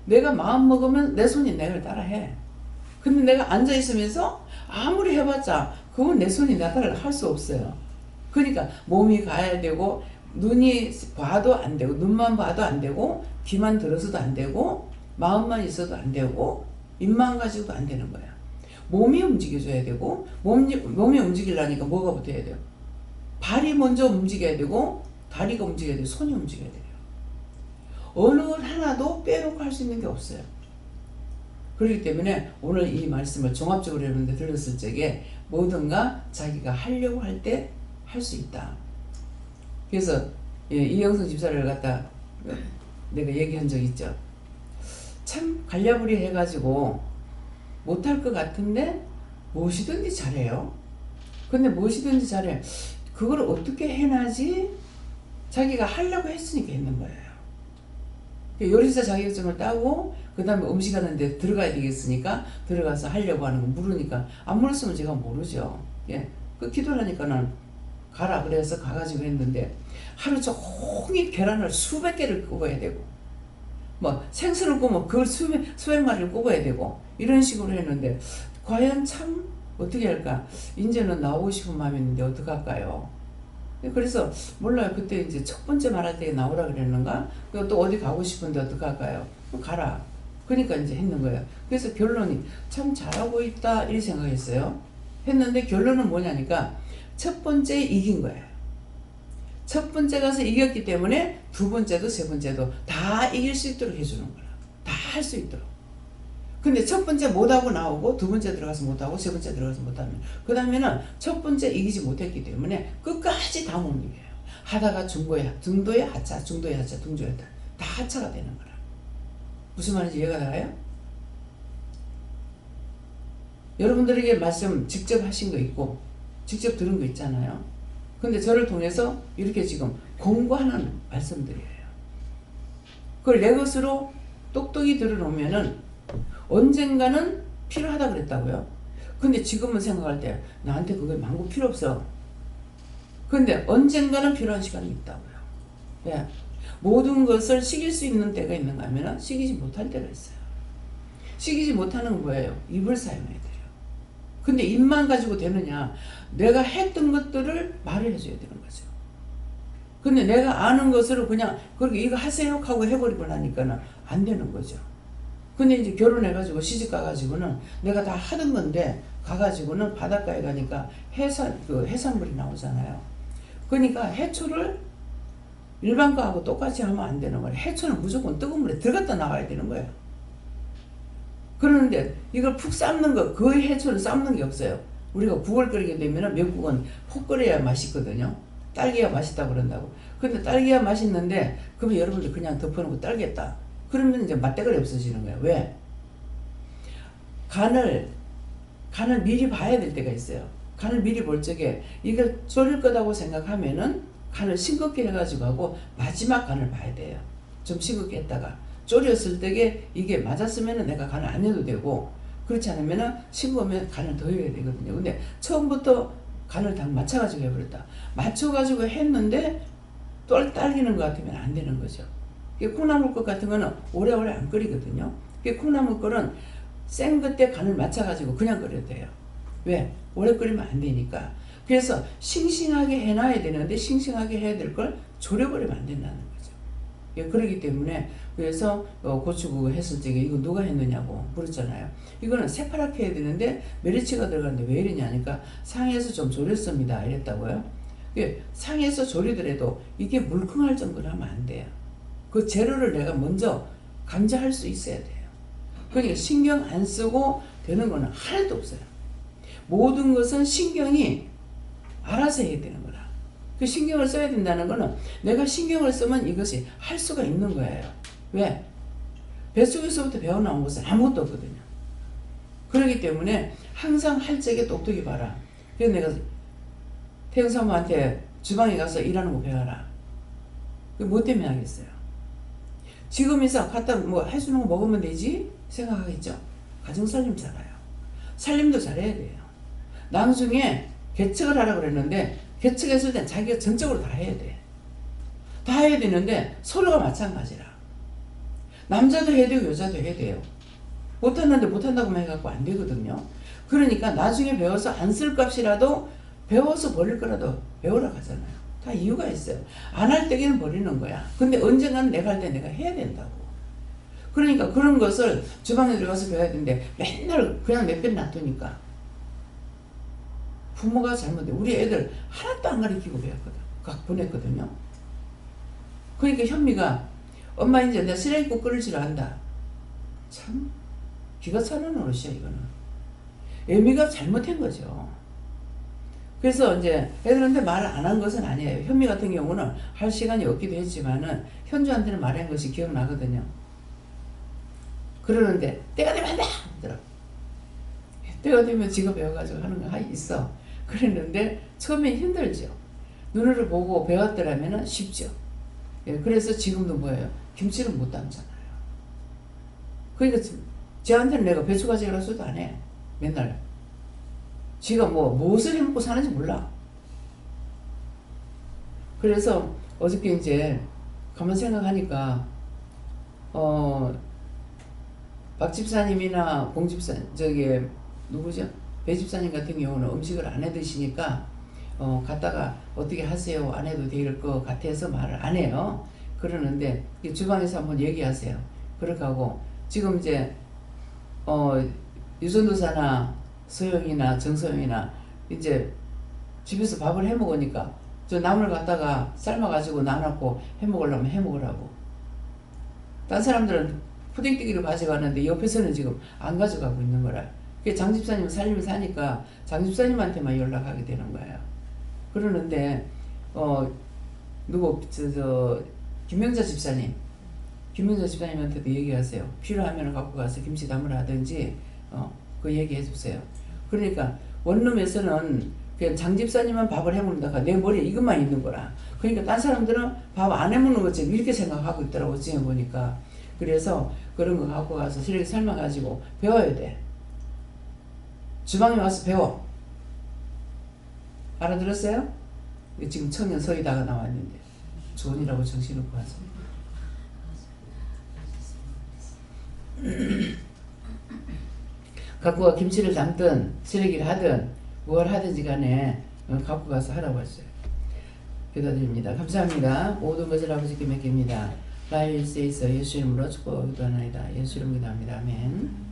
내가 마음 먹으면 내 손이 내가 따라해. 근데 내가 앉아있으면서 아무리 해봤자 그건 내 손이 내 따라 할 수 없어요. 그러니까 몸이 가야 되고 눈이 봐도 안 되고 눈만 봐도 안 되고 귀만 들어서도 안 되고 마음만 있어도 안 되고 입만 가지고도 안 되는 거야. 몸이 움직여줘야 되고 몸이 움직이려니까 뭐가 붙어야 돼요? 발이 먼저 움직여야 되고 다리가 움직여야 되고 손이 움직여야 돼요. 어느 하나도 빼놓고 할 수 있는 게 없어요. 그렇기 때문에 오늘 이 말씀을 종합적으로 여러분들 들었을 적에 뭐든가 자기가 하려고 할 때 할 수 있다. 그래서 이영성 집사를 갖다 내가 얘기한 적 있죠. 참 갈랴부리 해가지고 못할 것 같은데 무엇이든지 잘해요. 근데 무엇이든지 잘해. 그걸 어떻게 해나지? 자기가 하려고 했으니까 했는 거예요. 요리사 자격증을 따고 그 다음에 음식하는 데 들어가야 되겠으니까 들어가서 하려고 하는 거 물으니까 안 물었으면 제가 모르죠. 예. 그 기도를 하니까는 가라 그래서 가가지고 했는데 하루 종일 계란을 수백 개를 구워야 되고 뭐 생선을 구우면 그걸 수백 마리를 구워야 되고 이런 식으로 했는데 과연 참 어떻게 할까? 이제는 나오고 싶은 마음이 있는데 어떡할까요? 그래서 몰라요. 그때 이제 첫 번째 말할 때 나오라 그랬는가? 또 어디 가고 싶은데 어떡할까요? 가라. 그러니까 이제 했는 거예요. 그래서 결론이 참 잘하고 있다 이렇게 생각했어요. 했는데 결론은 뭐냐니까 첫 번째 이긴 거예요. 첫 번째 가서 이겼기 때문에 두 번째도 세 번째도 다 이길 수 있도록 해주는 거야. 다 할 수 있도록. 근데 첫 번째 못하고 나오고 두 번째 들어가서 못하고 세 번째 들어가서 못하면 그 다음에는 첫 번째 이기지 못했기 때문에 끝까지 다 못 이겨요. 하다가 중도에 하차, 중도에 하차, 중도에 하차 다 하차가 되는 거라. 무슨 말인지 이해가 나요? 여러분들에게 말씀 직접 하신 거 있고 직접 들은 거 있잖아요. 근데 저를 통해서 이렇게 지금 공부하는 말씀들이에요. 그걸 내 것으로 똑똑히 들어놓으면은 언젠가는 필요하다 그랬다고요. 근데 지금은 생각할 때 나한테 그게 망고 필요 없어. 근데 언젠가는 필요한 시간이 있다고요. 예. 모든 것을 시킬 수 있는 때가 있는가 하면 시키지 못할 때가 있어요. 시키지 못하는 건 뭐예요? 입을 사용해야 돼요. 근데 입만 가지고 되느냐? 내가 했던 것들을 말을 해줘야 되는 거죠. 근데 내가 아는 것으로 그냥 그렇게 이거 하세요 하고 해버리고 나니까는 안 되는 거죠. 근데 이제 결혼해가지고 시집 가가지고는 내가 다 하던 건데 가가지고는 바닷가에 가니까 해산물이 나오잖아요. 그러니까 해초를 일반 거하고 똑같이 하면 안 되는 거예요. 해초는 무조건 뜨거운 물에 들어갔다 나와야 되는 거예요. 그러는데 이걸 푹 삶는 거, 거의 해초를 삶는 게 없어요. 우리가 국을 끓이게 되면 미국은 푹 끓여야 맛있거든요. 딸기가 맛있다고 그런다고. 근데 딸기가 맛있는데 그러면 여러분들 그냥 덮어놓고 딸겠다. 그러면 이제 맛대가리 없어지는 거예요. 왜? 간을 미리 봐야 될 때가 있어요. 간을 미리 볼 적에 이걸 졸일 거다고 생각하면은 간을 싱겁게 해가지고 하고 마지막 간을 봐야 돼요. 좀 싱겁게 했다가 졸였을 때게 이게 맞았으면은 내가 간을 안 해도 되고, 그렇지 않으면은 싱거우면 간을 더 해야 되거든요. 근데 처음부터 간을 다 맞춰가지고 해버렸다. 맞춰가지고 했는데 또 딸기는 것 같으면 안 되는 거죠. 콩나물국 같은 거는 오래오래 안 끓이거든요. 콩나물국은 센 그때 간을 맞춰가지고 그냥 끓여도 돼요. 왜? 오래 끓이면 안 되니까. 그래서 싱싱하게 해놔야 되는데 싱싱하게 해야 될 걸 졸여버리면 안 된다는 거죠. 그렇기 때문에 그래서 고추국 했을 적에 이거 누가 했느냐고 물었잖아요. 이거는 새파랗게 해야 되는데 메리치가 들어가는데 왜 이러냐니까 상에서 좀 졸였습니다 이랬다고요. 상에서 졸이더라도 이게 물컹할 정도로 하면 안 돼요. 그 재료를 내가 먼저 감지할 수 있어야 돼요. 그러니까 신경 안 쓰고 되는 거는 하나도 없어요. 모든 것은 신경이 알아서 해야 되는 거라. 그 신경을 써야 된다는 거는 내가 신경을 쓰면 이것이 할 수가 있는 거예요. 왜? 뱃속에서부터 배워나온 것은 아무것도 없거든요. 그렇기 때문에 항상 할 적에 똑똑히 봐라. 그래서 내가 태영 사모한테 주방에 가서 일하는 거 배워라. 뭐 때문에 하겠어요? 지금 이상 갖다 뭐 해주는 거 먹으면 되지? 생각하겠죠? 가정살림 잘해요. 살림도 잘해야 돼요. 나중에 개척을 하라고 그랬는데 개척했을 땐 자기가 전적으로 다 해야 돼. 다 해야 되는데 서로가 마찬가지라. 남자도 해야 되고 여자도 해야 돼요. 못하는데 못한다고만 해갖고 안 되거든요. 그러니까 나중에 배워서 안 쓸 값이라도 배워서 버릴 거라도 배우라 하잖아요. 다 이유가 있어요. 안 할 때에는 버리는 거야. 근데 언젠가는 내가 할 때 내가 해야 된다고. 그러니까 그런 것을 주방에 들어가서 배워야 되는데 맨날 그냥 내빼 놔두니까 부모가 잘못해. 우리 애들 하나도 안 가르치고 배웠거든. 보냈거든요. 그러니까 현미가 엄마 이제 내가 쓰레기국 끓일 줄 안다. 참 기가 차는 어르신이야 이거는. 애미가 잘못한 거죠. 그래서 이제 애들한테 말을 안 한 것은 아니에요. 현미 같은 경우는 할 시간이 없기도 했지만은 현주한테는 말한 것이 기억나거든요. 그러는데 때가 되면 한다! 하더라고. 때가 되면 지가 배워가지고 하는 거 있어. 그랬는데 처음엔 힘들죠. 눈으로 보고 배웠더라면 쉽죠. 그래서 지금도 뭐예요? 김치를 못 담잖아요. 그러니까 쟤한테는 내가 배추가지라고 써도 안 해. 맨날. 지가 무엇을 해먹고 사는지 몰라. 그래서 어저께 이제 가만 생각하니까 박 집사님이나 봉 집사 누구죠? 배 집사님 같은 경우는 음식을 안 해 드시니까 갔다가 어떻게 하세요? 안 해도 될 것 같아서 말을 안 해요. 그러는데 주방에서 한번 얘기하세요. 그렇게 하고 지금 이제 유전도사나 서영이나 정서영이나 이제 집에서 밥을 해 먹으니까 저 나물 갖다가 삶아가지고 나눠놓고 해 먹으려면 해 먹으라고. 딴 사람들은 푸딩뛰기로 가져가는데 옆에서는 지금 안 가져가고 있는 거라. 장 집사님은 살림을 사니까 장 집사님한테만 연락하게 되는 거예요. 그러는데 누구 김명자 집사님한테도 얘기하세요. 필요하면 갖고 가서 김치 담으라 하든지 그 얘기해 주세요. 그러니까 원룸에서는 그냥 장 집사님만 밥을 해먹는다가 내 머리에 이것만 있는 거라. 그러니까 딴 사람들은 밥 안 해먹는 것처럼 이렇게 생각하고 있더라고 지금 보니까. 그래서 그런 거 갖고 가서 쓰레기 삶아가지고 배워야 돼. 주방에 와서 배워. 알아들었어요? 지금 청년 서희다가 나왔는데 좋으니라고 정신없고 와서. 갖고 가 김치를 담든 쓰레기를 하든 뭘 하든지 간에 갖고 가서 하라고 했어요. 기도드립니다. 감사합니다. 모든 것을 아버지께 맡깁니다. 나의 일세에서 예수 이름으로 축복하기도 하나이다. 예수 이름으로 기도합니다. 아멘.